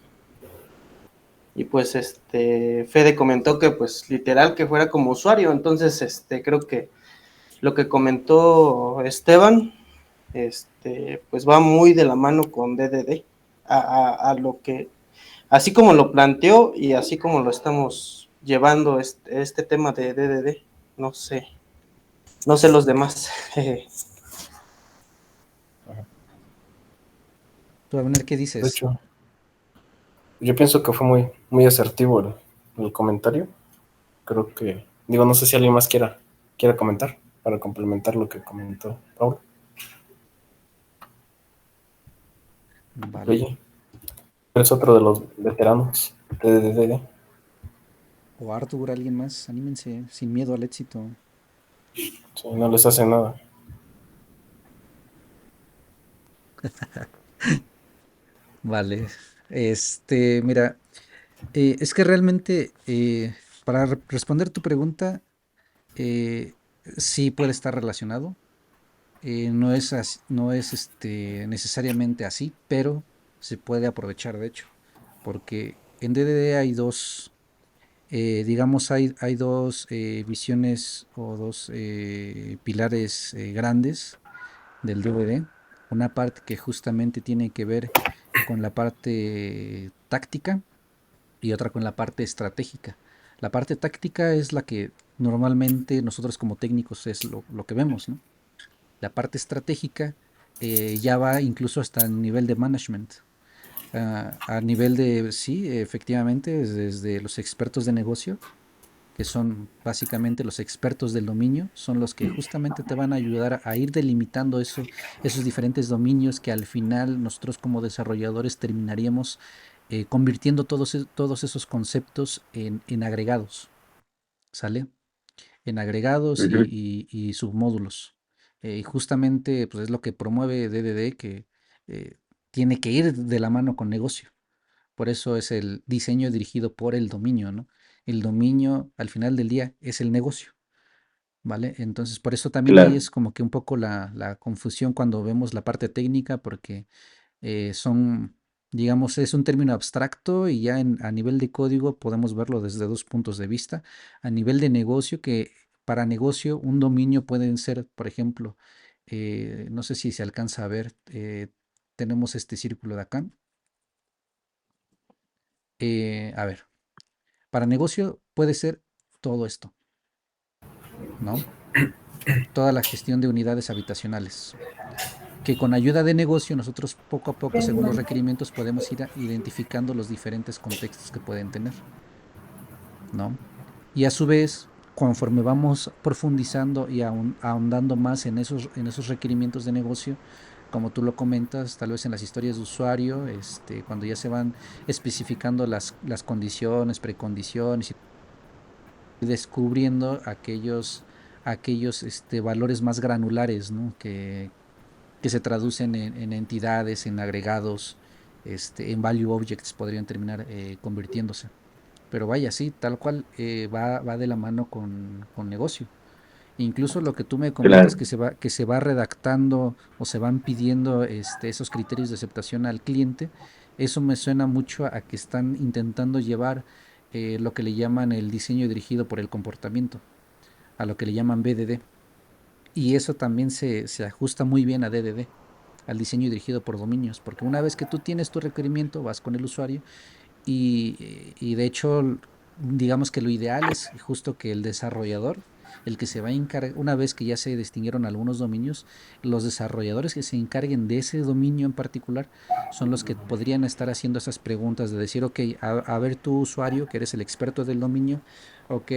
Y pues Fede comentó que pues literal que fuera como usuario. Entonces, creo que lo que comentó Esteban, pues va muy de la mano con DDD, a lo que, así como lo planteó y así como lo estamos llevando este tema de DDD. No sé, no sé los demás. ¿Tú, Abner, qué De dices? hecho, yo pienso que fue muy, muy asertivo el comentario. Creo que, digo, no sé si alguien más quiera comentar para complementar lo que comentó Paul. Vale. Oye, eres otro de los veteranos de DDD. O Arthur, alguien más, anímense, sin miedo al éxito. Sí, no les hace nada. Vale. Mira, es que realmente, para responder tu pregunta, eh, sí puede estar relacionado. No es necesariamente así, pero se puede aprovechar, de hecho, porque en DDD hay dos, digamos, hay dos visiones o dos pilares grandes del DVD. Una parte que justamente tiene que ver con la parte táctica y otra con la parte estratégica. La parte táctica es la que normalmente nosotros como técnicos es lo que vemos, ¿no? La parte estratégica ya va incluso hasta el nivel de management. A nivel de, sí, efectivamente, desde los expertos de negocio, que son básicamente los expertos del dominio, son los que justamente te van a ayudar a ir delimitando esos diferentes dominios que al final nosotros como desarrolladores terminaríamos convirtiendo todos esos conceptos en agregados, ¿sale? En agregados Ujú. y submódulos. Y justamente pues es lo que promueve DDD, que eh, tiene que ir de la mano con negocio. Por eso es el diseño dirigido por el dominio, ¿no? El dominio al final del día es el negocio, ¿vale? Entonces por eso también ahí Claro, es como que un poco la confusión cuando vemos la parte técnica, porque son, digamos, es un término abstracto y ya a nivel de código podemos verlo desde dos puntos de vista. A nivel de negocio, que para negocio un dominio pueden ser, por ejemplo, no sé si se alcanza a ver, tenemos este círculo de acá. A ver, para negocio puede ser todo esto, ¿no? toda la gestión de unidades habitacionales, que con ayuda de negocio nosotros poco a poco, según los requerimientos, podemos ir identificando los diferentes contextos que pueden tener, ¿no? Y a su vez, conforme vamos profundizando y ahondando más en esos requerimientos de negocio, como tú lo comentas, tal vez en las historias de usuario, cuando ya se van especificando las condiciones, precondiciones y descubriendo aquellos valores más granulares, ¿no? Que se traducen en entidades, en agregados, en value objects podrían terminar convirtiéndose. Pero vaya, sí, tal cual va de la mano con negocio. Incluso lo que tú me comentas Claro, que se va redactando o se van pidiendo esos criterios de aceptación al cliente, eso me suena mucho a que están intentando llevar lo que le llaman el diseño dirigido por el comportamiento, a lo que le llaman BDD. Y eso también se ajusta muy bien a DDD, al diseño dirigido por dominios, porque una vez que tú tienes tu requerimiento, vas con el usuario y de hecho, digamos que lo ideal es justo que el desarrollador, el que se va a encargar, una vez que ya se distinguieron algunos dominios, los desarrolladores que se encarguen de ese dominio en particular son los que podrían estar haciendo esas preguntas de decir, ok, a ver tu usuario, que eres el experto del dominio, ok,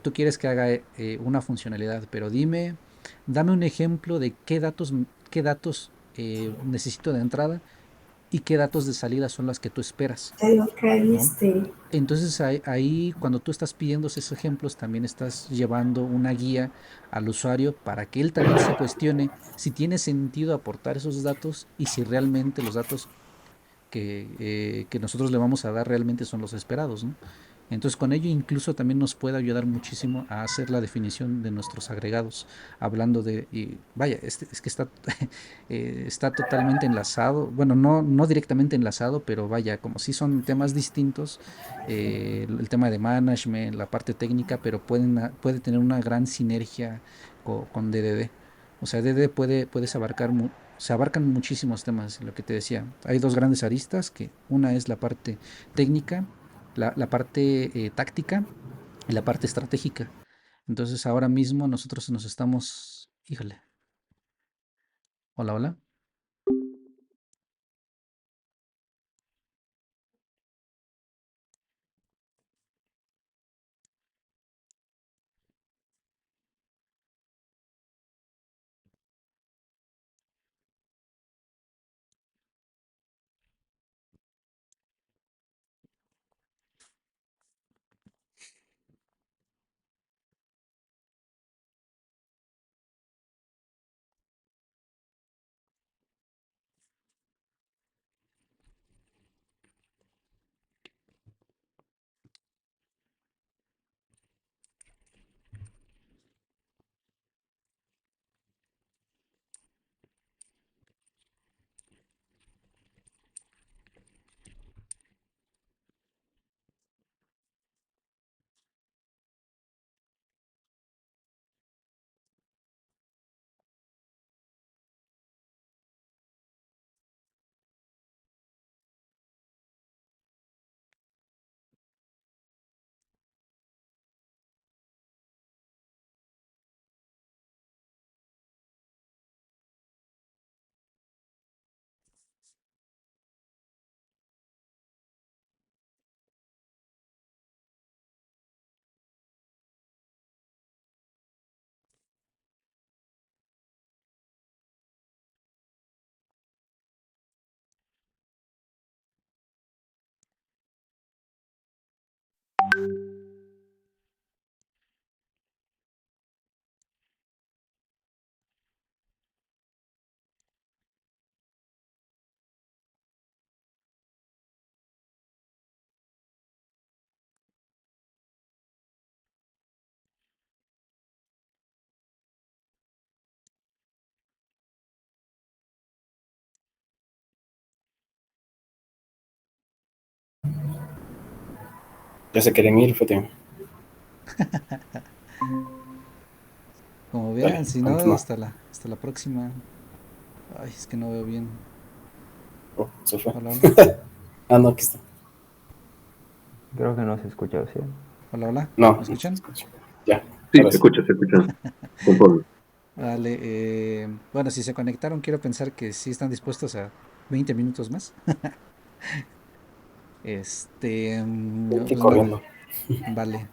tú quieres que haga una funcionalidad, pero dame un ejemplo de qué datos necesito de entrada y qué datos de salida son las que tú esperas, Te digo que ¿no? viste. Entonces ahí, cuando tú estás pidiendo esos ejemplos, también estás llevando una guía al usuario para que él también se cuestione si tiene sentido aportar esos datos y si realmente los datos que nosotros le vamos a dar realmente son los esperados, ¿no? Entonces con ello incluso también nos puede ayudar muchísimo a hacer la definición de nuestros agregados, hablando de, y vaya, es que está, está totalmente enlazado, bueno, no directamente enlazado, pero vaya, como si son temas distintos, el tema de management, la parte técnica, pero puede tener una gran sinergia con DDD. O sea, DDD puedes abarcar se abarcan muchísimos temas, lo que te decía. Hay dos grandes aristas, que una es la parte técnica, la parte táctica y la parte estratégica. Entonces ahora mismo nosotros nos estamos... Híjole. Hola, hola. Ya se quieren ir, Fede. Como Dale, vean, si no, continúa. hasta la próxima. Ay, es que no veo bien. Oh, se fue. Hola, hola. Ah, no, aquí está. Creo que no se escucha, ¿sí? Hola, hola. ¿Me No, no se escuchan? escucha. Ya, sí, ahora sí. se escucha, conforme. Vale, bueno, si se conectaron, quiero pensar que sí están dispuestos a 20 minutos más. Estoy Pues nada, corriendo. vale.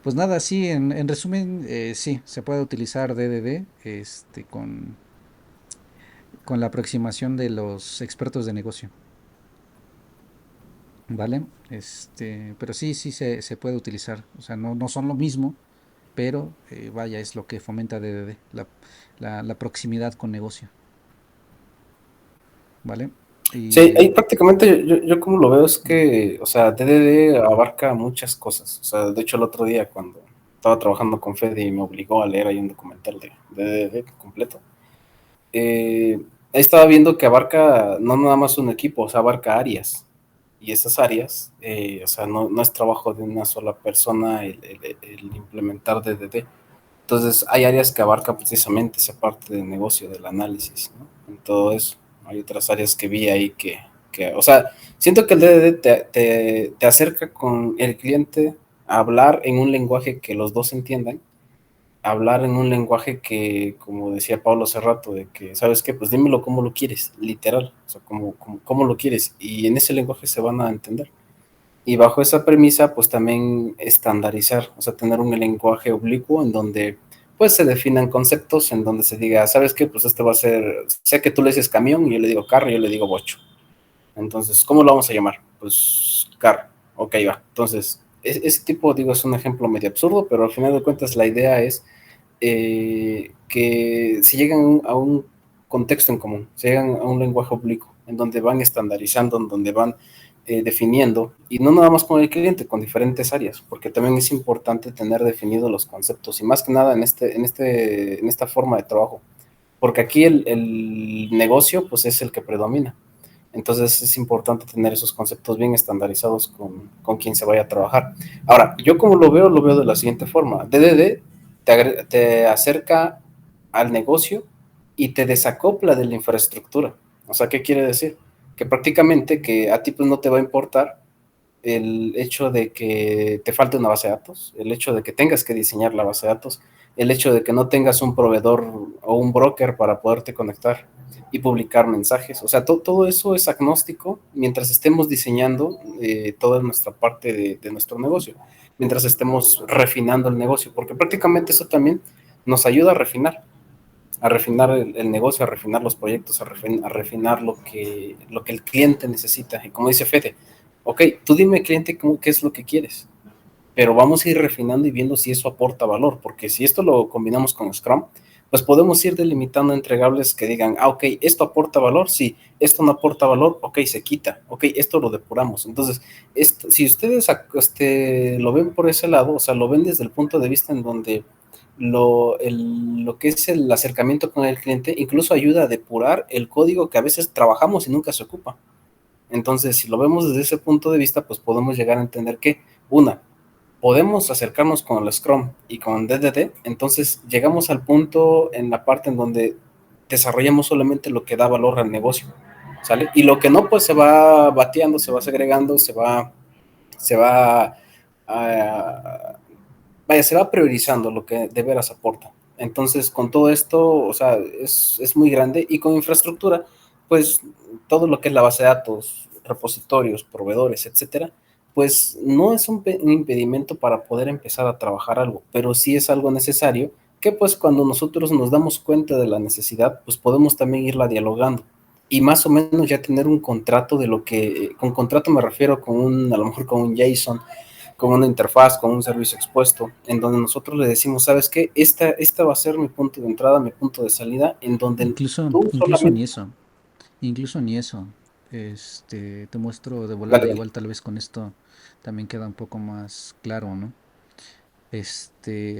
Pues nada, sí, en resumen, sí, se puede utilizar DDD, con la aproximación de los expertos de negocio, ¿vale? Pero sí, sí se puede utilizar. O sea, no son lo mismo, pero vaya, es lo que fomenta DDD, la proximidad con negocio, ¿vale? Sí, Y ahí prácticamente yo como lo veo es que, o sea, DDD abarca muchas cosas. O sea, de hecho el otro día cuando estaba trabajando con Fede y me obligó a leer ahí un documental de DDD completo, ahí estaba viendo que abarca no nada más un equipo, o sea, abarca áreas. Y esas áreas, o sea, no es trabajo de una sola persona el implementar DDD. Entonces, hay áreas que abarcan precisamente esa parte de negocio, del análisis, ¿no? En todo eso. Hay otras áreas que vi ahí o sea, siento que el DDD te acerca con el cliente a hablar en un lenguaje que los dos entiendan, hablar en un lenguaje que, como decía Pablo hace rato, de que, ¿sabes qué? Pues dímelo cómo lo quieres, literal, o sea, cómo lo quieres, y en ese lenguaje se van a entender. Y bajo esa premisa, pues también estandarizar, o sea, tener un lenguaje oblicuo en donde pues se definan conceptos, en donde se diga, ¿sabes qué? Pues este va a ser, sé que tú le dices camión, y yo le digo carro, y yo le digo bocho. Entonces, ¿cómo lo vamos a llamar? Pues carro, ok, va. Entonces, ese tipo, digo, es un ejemplo medio absurdo, pero al final de cuentas la idea es que se llegan a un contexto en común, se llegan a un lenguaje oblicuo, en donde van estandarizando, en donde van definiendo, y no nada más con el cliente, con diferentes áreas, porque también es importante tener definidos los conceptos, y más que nada en esta forma de trabajo, porque aquí el negocio pues es el que predomina. Entonces es importante tener esos conceptos bien estandarizados con quien se vaya a trabajar. Ahora, yo como lo veo de la siguiente forma. DDD te acerca al negocio y te desacopla de la infraestructura. O sea, ¿qué quiere decir? Que prácticamente que a ti pues no te va a importar el hecho de que te falte una base de datos, el hecho de que tengas que diseñar la base de datos, el hecho de que no tengas un proveedor o un broker para poderte conectar y publicar mensajes. O sea, todo eso es agnóstico mientras estemos diseñando toda nuestra parte de nuestro negocio, mientras estemos refinando el negocio, porque prácticamente eso también nos ayuda a refinar el negocio, a refinar los proyectos, a refinar lo que el cliente necesita. Y como dice Fede, ok, tú dime cliente qué es lo que quieres, pero vamos a ir refinando y viendo si eso aporta valor, porque si esto lo combinamos con Scrum, pues podemos ir delimitando entregables que digan, ok, esto aporta valor, sí, esto no aporta valor, ok, se quita, ok, esto lo depuramos. Entonces, si ustedes lo ven por ese lado, o sea, lo ven desde el punto de vista en donde lo que es el acercamiento con el cliente incluso ayuda a depurar el código que a veces trabajamos y nunca se ocupa. Entonces, si lo vemos desde ese punto de vista, pues podemos llegar a entender que, una, podemos acercarnos con el Scrum y con DDD, entonces llegamos al punto en la parte en donde desarrollamos solamente lo que da valor al negocio, ¿sale? Y lo que no, pues se va bateando, se va segregando, se va, uh, vaya, se va priorizando lo que de veras aporta. Entonces, con todo esto, o sea, es muy grande, y con infraestructura, pues todo lo que es la base de datos, repositorios, proveedores, etcétera, pues no es un impedimento para poder empezar a trabajar algo, pero sí es algo necesario que pues cuando nosotros nos damos cuenta de la necesidad, pues podemos también irla dialogando y más o menos ya tener un contrato de lo que, con contrato me refiero a lo mejor con un JSON, con una interfaz, con un servicio expuesto, en donde nosotros le decimos, ¿sabes qué? Esta va a ser mi punto de entrada, mi punto de salida, en donde tú incluso solamente... ni eso, incluso ni eso. Te muestro de Dale, volada, dale. igual tal vez con esto también queda un poco más claro, ¿no?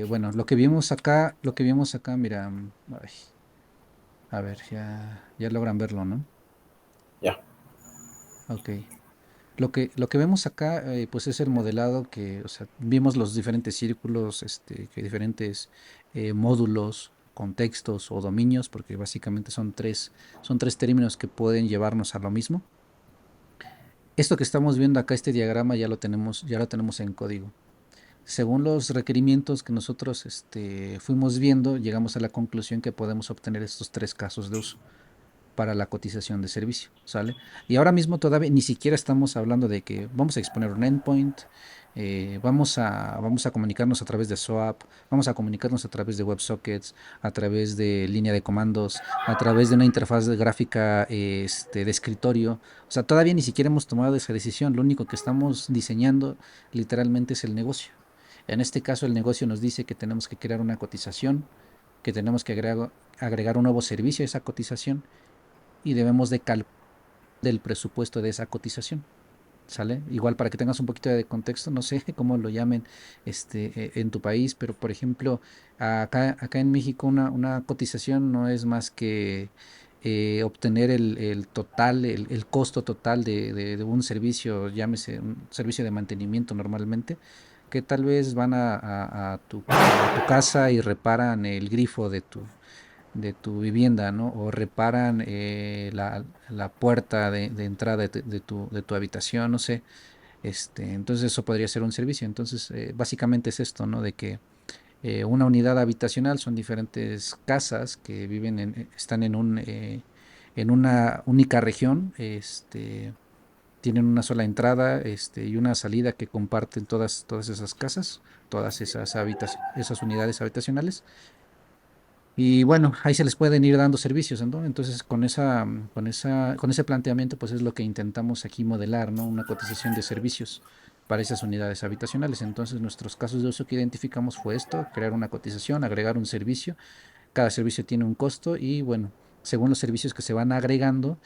Bueno, lo que vimos acá, mira, ay, a ver, ya logran verlo, ¿no? Ya. Ok. Lo que vemos acá, pues es el modelado que, o sea, vimos los diferentes círculos, que diferentes módulos, contextos o dominios, porque básicamente son tres términos que pueden llevarnos a lo mismo. Esto que estamos viendo acá, este diagrama, ya lo tenemos en código. según los requerimientos que nosotros fuimos viendo, llegamos a la conclusión que podemos obtener estos 3 casos de uso para la cotización de servicio, ¿sale? Y ahora mismo todavía ni siquiera estamos hablando de que vamos a exponer un endpoint, vamos a comunicarnos a través de SOAP, vamos a comunicarnos a través de WebSockets, a través de línea de comandos, a través de una interfaz gráfica de escritorio. O sea, todavía ni siquiera hemos tomado esa decisión. Lo único que estamos diseñando literalmente es el negocio. En este caso, el negocio nos dice que tenemos que crear una cotización, que tenemos que agregar un nuevo servicio a esa cotización y debemos de calcular el presupuesto de esa cotización. ¿Sale? Igual para que tengas un poquito de contexto, no sé cómo lo llamen en tu país, pero por ejemplo, acá en México una cotización no es más que obtener el total, el costo total de un servicio, llámese un servicio de mantenimiento normalmente, que tal vez van a tu casa y reparan el grifo de tu vivienda, ¿no? O reparan la puerta de entrada de tu habitación, no sé. Entonces eso podría ser un servicio. Entonces, básicamente es esto, ¿no? De que una unidad habitacional son diferentes casas que están en una única región, tienen una sola entrada, y una salida que comparten todas esas casas, todas esas unidades habitacionales. Y bueno, ahí se les pueden ir dando servicios, ¿no? Entonces, con ese planteamiento, pues es lo que intentamos aquí modelar, ¿no? Una cotización de servicios para esas unidades habitacionales. Entonces, nuestros casos de uso que identificamos fue esto: crear una cotización, agregar un servicio. Cada servicio tiene un costo y bueno, según los servicios que se van agregando,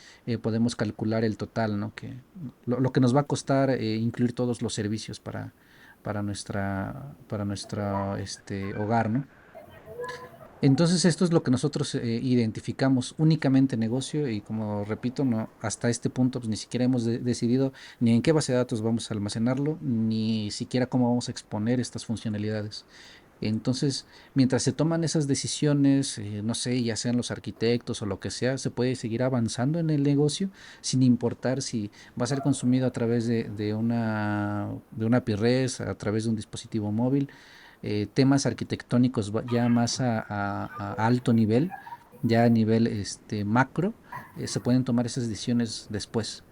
podemos calcular el total, ¿no? Lo que nos va a costar incluir todos los servicios para nuestro hogar, ¿no? Entonces esto es lo que nosotros identificamos únicamente negocio y como repito, no, hasta este punto pues, ni siquiera hemos decidido ni en qué base de datos vamos a almacenarlo, ni siquiera cómo vamos a exponer estas funcionalidades. Entonces, mientras se toman esas decisiones, no sé, ya sean los arquitectos o lo que sea, se puede seguir avanzando en el negocio sin importar si va a ser consumido a través de una PIRES, a través de un dispositivo móvil, temas arquitectónicos ya más a alto nivel, ya a nivel macro, se pueden tomar esas decisiones después,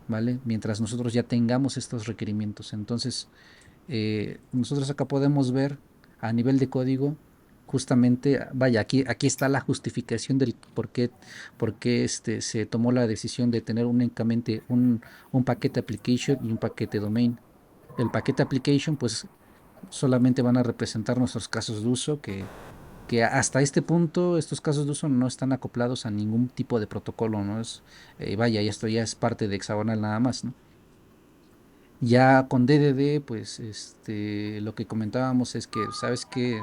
¿vale? Mientras nosotros ya tengamos estos requerimientos. Entonces, nosotros acá podemos ver a nivel de código, justamente, vaya, aquí está la justificación del por qué se tomó la decisión de tener únicamente un paquete application y un paquete domain. El paquete application, pues solamente van a representar nuestros casos de uso que hasta este punto estos casos de uso no están acoplados a ningún tipo de protocolo, ¿no? Vaya, y esto ya es parte de Hexagonal nada más, ¿no? Ya con DDD, pues lo que comentábamos es que, ¿sabes qué?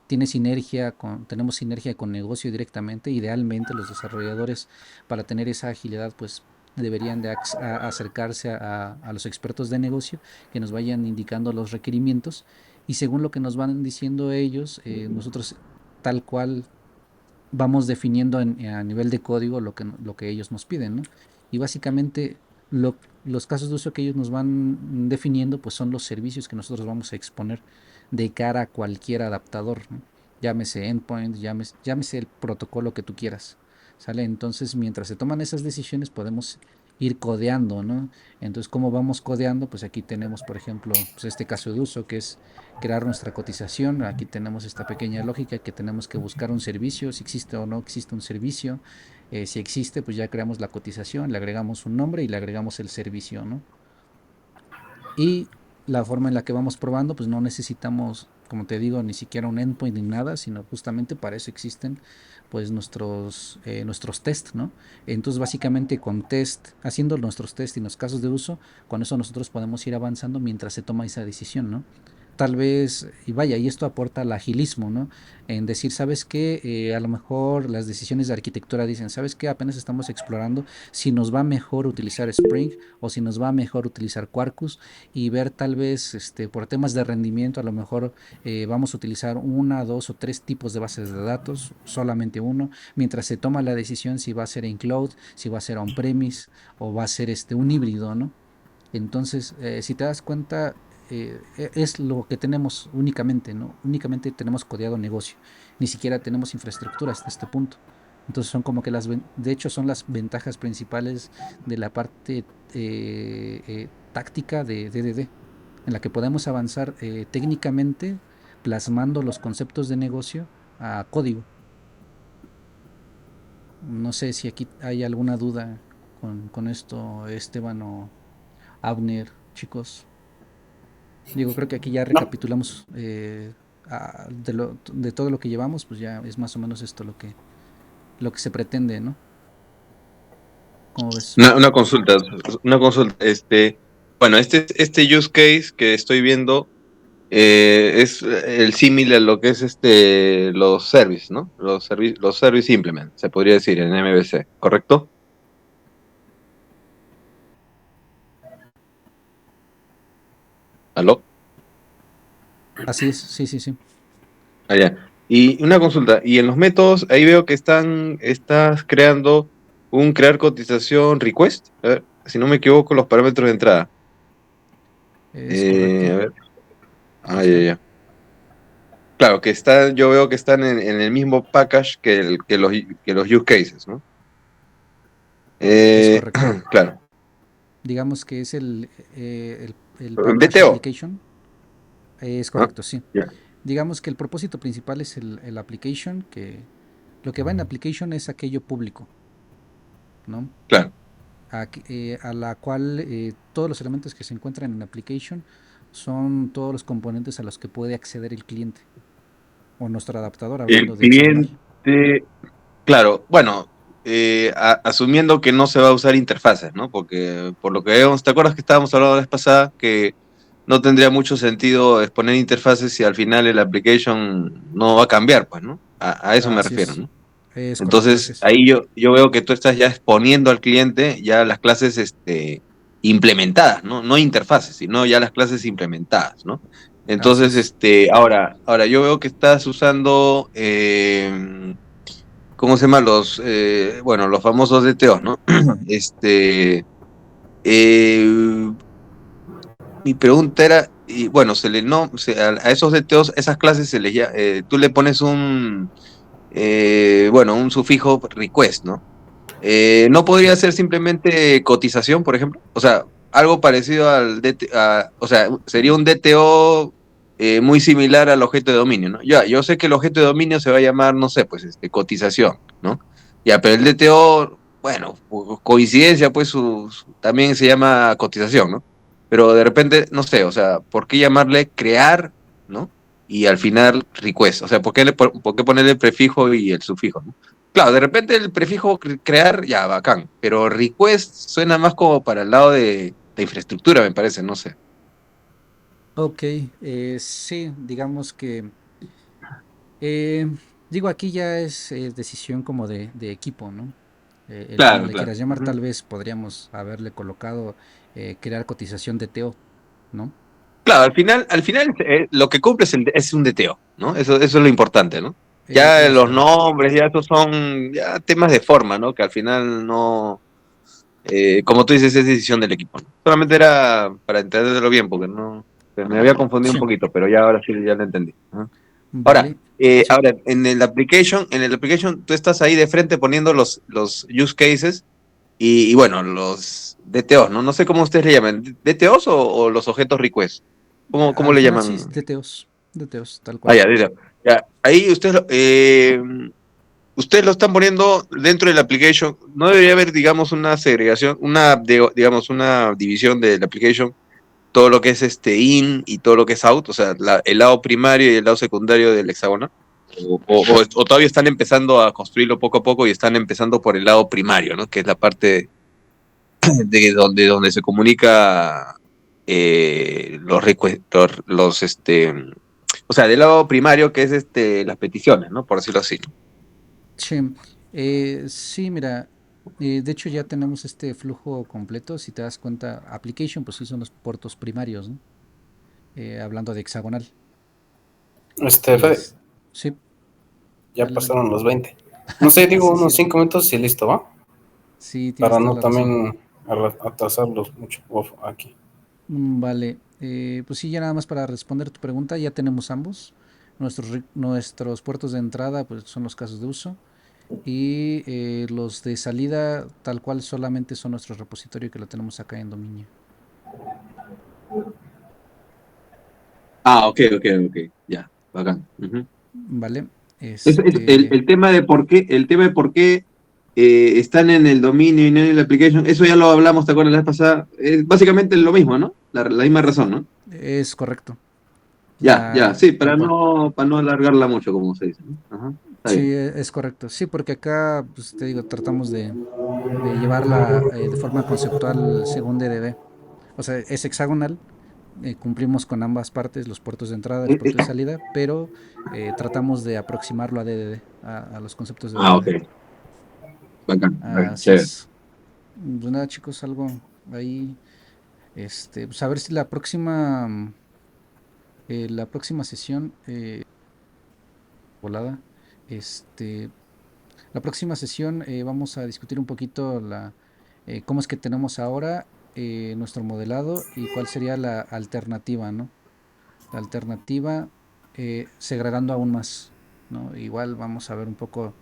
Tenemos sinergia con negocio directamente. Idealmente los desarrolladores, para tener esa agilidad, pues deberían de acercarse a los expertos de negocio que nos vayan indicando los requerimientos y según lo que nos van diciendo ellos, nosotros tal cual vamos definiendo a nivel de código lo que ellos nos piden, ¿no? Y básicamente los casos de uso que ellos nos van definiendo, pues son los servicios que nosotros vamos a exponer de cara a cualquier adaptador, ¿no? Llámese endpoint, llámese el protocolo que tú quieras, ¿sale? Entonces, mientras se toman esas decisiones, podemos ir codeando, ¿no? Entonces, ¿cómo vamos codeando? Pues aquí tenemos, por ejemplo, pues este caso de uso que es crear nuestra cotización. Aquí tenemos esta pequeña lógica que tenemos que buscar un servicio, si existe o no existe un servicio. Si existe, pues ya creamos la cotización, le agregamos un nombre y le agregamos el servicio, ¿no? Y la forma en la que vamos probando, pues no necesitamos, como te digo, ni siquiera un endpoint ni nada, sino justamente para eso existen pues nuestros test, ¿no? Entonces básicamente haciendo nuestros test y los casos de uso, con eso nosotros podemos ir avanzando mientras se toma esa decisión, ¿no? Tal vez, y vaya, y esto aporta al agilismo, ¿no? En decir, ¿sabes qué? A lo mejor las decisiones de arquitectura dicen, ¿sabes qué? Apenas estamos explorando si nos va mejor utilizar Spring o si nos va mejor utilizar Quarkus y ver tal vez, por temas de rendimiento, a lo mejor vamos a utilizar una, dos o tres tipos de bases de datos, solamente uno, mientras se toma la decisión si va a ser en cloud, si va a ser on-premise o va a ser un híbrido, ¿no? Entonces, si te das cuenta, es lo que tenemos únicamente, ¿no? Únicamente tenemos codeado negocio, ni siquiera tenemos infraestructura hasta este punto. Entonces son como que de hecho son las ventajas principales de la parte táctica de DDD, en la que podemos avanzar técnicamente plasmando los conceptos de negocio a código. No sé si aquí hay alguna duda con esto, Esteban o Abner, chicos. Digo, creo que aquí ya No, recapitulamos de todo lo que llevamos, pues ya es más o menos esto lo que se pretende, ¿no? ¿Cómo ves? Una consulta, una consulta. Bueno, este use case que estoy viendo es el símil a lo que es los service, ¿no? Los service implement, se podría decir en MVC, ¿correcto? ¿Aló? Así es, sí, sí, sí. Allá. Y una consulta, y en los métodos, ahí veo que estás creando un crear cotización request. A ver, si no me equivoco, los parámetros de entrada. Es correcto. A ver. Aquí Ya, está. ya. Claro, yo veo que están en el mismo package que los use cases, ¿no? Es Eh, correcto. claro. Digamos que es el package BTO. application. Es ¿Ah? correcto, sí. Ya. Digamos que el propósito principal es el application, que lo que va en application es aquello público, ¿no? Claro. A la cual todos los elementos que se encuentran en application son todos los componentes a los que puede acceder el cliente o nuestro adaptador, hablando El de hexagonal. cliente, claro, bueno, asumiendo que no se va a usar interfaces, ¿no? Porque por lo que vemos, ¿te acuerdas que estábamos hablando la vez pasada que no tendría mucho sentido exponer interfaces si al final el application no va a cambiar, pues, ¿no? A eso me Así refiero, es, ¿no? es correcto, así Entonces, es. ahí yo veo que tú estás ya exponiendo al cliente ya las clases implementadas, ¿no? No interfaces, sino ya las clases implementadas, ¿no? Así Entonces, es. ahora yo veo que estás usando, ¿cómo se llama? Bueno, los famosos DTOs, ¿no? Eh, Mi pregunta era, y bueno, a esos DTOs, esas clases tú le pones un sufijo request, ¿no? ¿No Sí. podría ser simplemente cotización, por ejemplo? O sea, algo parecido al o sea, sería un DTO muy similar al objeto de dominio, ¿no? Ya, yo sé que el objeto de dominio se va a llamar, no sé, pues cotización, ¿no? Ya, pero el DTO, bueno, por coincidencia, pues también se llama cotización, ¿no? Pero de repente, no sé, o sea, ¿por qué llamarle crear, ¿no? Y al final request, o sea, ¿por qué ponerle el prefijo y el sufijo, ¿no? Claro, de repente el prefijo crear, ya, bacán, pero request suena más como para el lado de infraestructura, me parece, no sé. Ok, sí, digamos que, eh, digo, aquí ya es decisión como de equipo, ¿no? El como Claro, le claro. quieras llamar, Ujú. tal vez podríamos haberle colocado crear cotización de TO, ¿no? Claro, al final lo que cumple es un DTO, ¿no? Eso es lo importante, ¿no? Ya Es los correcto. nombres, ya esos son ya temas de forma, ¿no? Que al final no, como tú dices, es decisión del equipo, ¿no? Solamente era para entenderlo bien, porque no, me había confundido un Sí, poquito, pero ya ahora sí ya lo entendí. Ajá. Ahora, vale. Sí, en el application, tú estás ahí de frente poniendo los use cases y bueno, los DTOs, ¿no? No sé cómo ustedes le llaman, ¿DTOs o los objetos request? ¿Cómo al le final sí, llaman? DTOs, tal Ah, cual. ya, DTO. Ya, ahí ustedes lo están poniendo dentro del application. No debería haber, digamos, una segregación, digamos, una división del application, todo lo que es in y todo lo que es out, o sea, el lado primario y el lado secundario del hexágono. O todavía están empezando a construirlo poco a poco y están empezando por el lado primario, ¿no? Que es la parte de donde se comunica o sea, del lado primario que es las peticiones, ¿no? Por decirlo así. Sí, sí, mira, de hecho ya tenemos este flujo completo. Si te das cuenta, application, pues sí son los puertos primarios, ¿no? Hablando de hexagonal. Fede, Es, sí, ya dale, dale. pasaron los 20. No sé, digo Sí, unos cierto. 5 minutos y listo, ¿va? Sí, tienes Para toda no la razón. también atrasarlos mucho aquí. Vale. Pues sí, ya nada más para responder tu pregunta, ya tenemos ambos. Nuestros puertos de entrada pues son los casos de uso y los de salida tal cual solamente son nuestro repositorio que lo tenemos acá en dominio. Ah, ok, ya, bacán. Ujú. ¿Vale? El, el tema de por qué están en el dominio y no en la application, eso ya lo hablamos, ¿te acuerdas la vez pasada? Es básicamente lo mismo, ¿no? La misma razón, ¿no? Es correcto. Ya, sí, Tal cual. para no alargarla mucho, como se dice, ¿no? Ajá, está Sí, bien. es correcto. Sí, porque acá, pues te digo, tratamos de llevarla de forma conceptual según DDD. O sea, es hexagonal, cumplimos con ambas partes, los puertos de entrada, el Eh, puerto de eh, salida, pero tratamos de aproximarlo a DDD, a los conceptos de ah, ok, DDD. bacán, Así chévere. es. Pues nada, chicos, algo ahí. Pues a ver si la próxima sesión, volada, este, la próxima sesión vamos a discutir un poquito cómo es que tenemos ahora nuestro modelado y cuál sería la alternativa, ¿no? La alternativa segregando aún más, ¿no? Igual vamos a ver un poco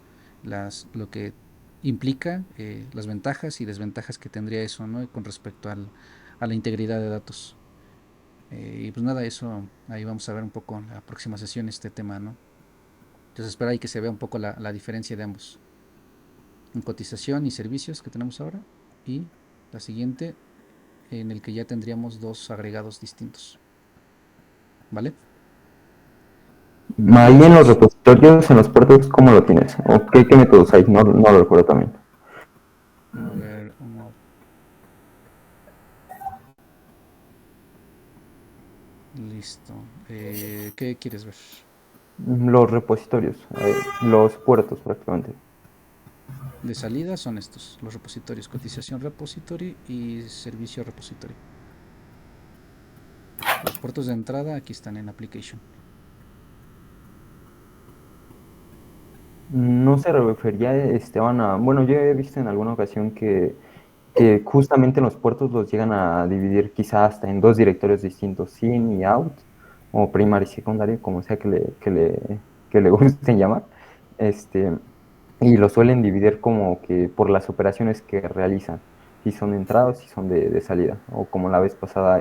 lo que implica las ventajas y desventajas que tendría eso, ¿no? Con respecto a la integridad de datos. Y pues nada, eso ahí vamos a ver un poco en la próxima sesión este tema, ¿no? Entonces espero ahí que se vea un poco la diferencia de ambos. En cotización y servicios que tenemos ahora y la siguiente en el que ya tendríamos dos agregados distintos. ¿Vale? Ahí en los Listos. repositorios, en los puertos, ¿cómo lo tienes? ¿O qué métodos hay? No, no lo recuerdo también. A ver, listo. ¿Qué quieres ver? Los repositorios, los puertos prácticamente. De salida son estos, los repositorios, cotización repository y servicio repository. Los puertos de entrada aquí están en application. No se refería Esteban a... Bueno, yo he visto en alguna ocasión que justamente en los puertos los llegan a dividir quizá hasta en dos directorios distintos, sin y out, o primario y secundario, como sea que le gusten llamar. Este, y lo suelen dividir como que por las operaciones que realizan, si son de entrada o si son de salida, o como la vez pasada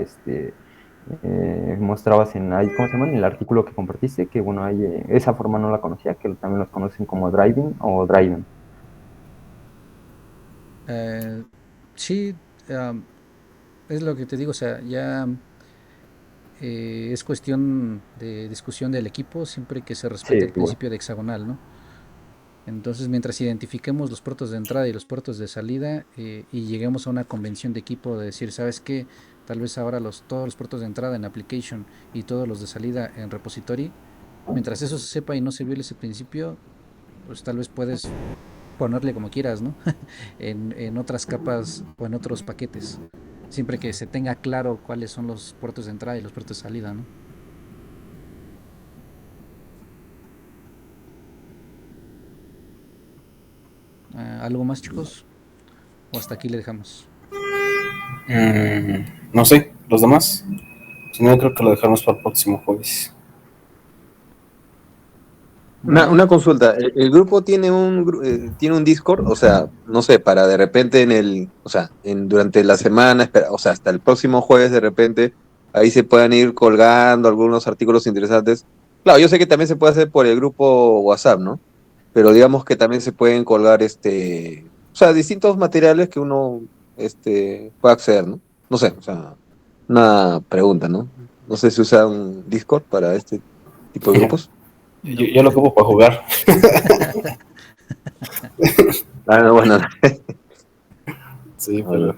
mostrabas en ahí, ¿cómo se llama? En el artículo que compartiste, que bueno, ahí, esa forma no la conocía, que también los conocen como driving o driving. Eh, sí, es lo que te digo, o sea, ya es cuestión de discusión del equipo siempre que se Sí, respete el igual. principio de hexagonal, ¿no? Entonces, mientras identifiquemos los puertos de entrada y los puertos de salida y lleguemos a una convención de equipo de decir, ¿sabes qué? Tal vez ahora todos los puertos de entrada en application y todos los de salida en repository, mientras eso se sepa y no se viole ese principio, pues tal vez puedes ponerle como quieras, ¿no? en otras capas o en otros paquetes, siempre que se tenga claro cuáles son los puertos de entrada y los puertos de salida, ¿no? ¿Algo más, chicos? ¿O hasta aquí le dejamos? No sé, los demás. Si no, creo que lo dejamos para el próximo jueves. ¿Vale? Una consulta, el grupo tiene tiene un Discord, o sea, no sé, para de repente o sea, durante la semana, o sea, hasta el próximo jueves de repente, ahí se puedan ir colgando algunos artículos interesantes. Claro, yo sé que también se puede hacer por el grupo WhatsApp, ¿no? Pero digamos que también se pueden colgar o sea, distintos materiales que uno pueda acceder, ¿no? No sé, o sea, una pregunta, ¿no? No sé si usa un Discord para este tipo de grupos. Yo, No. yo lo ocupo para jugar. Ah, no, bueno, Sí, pero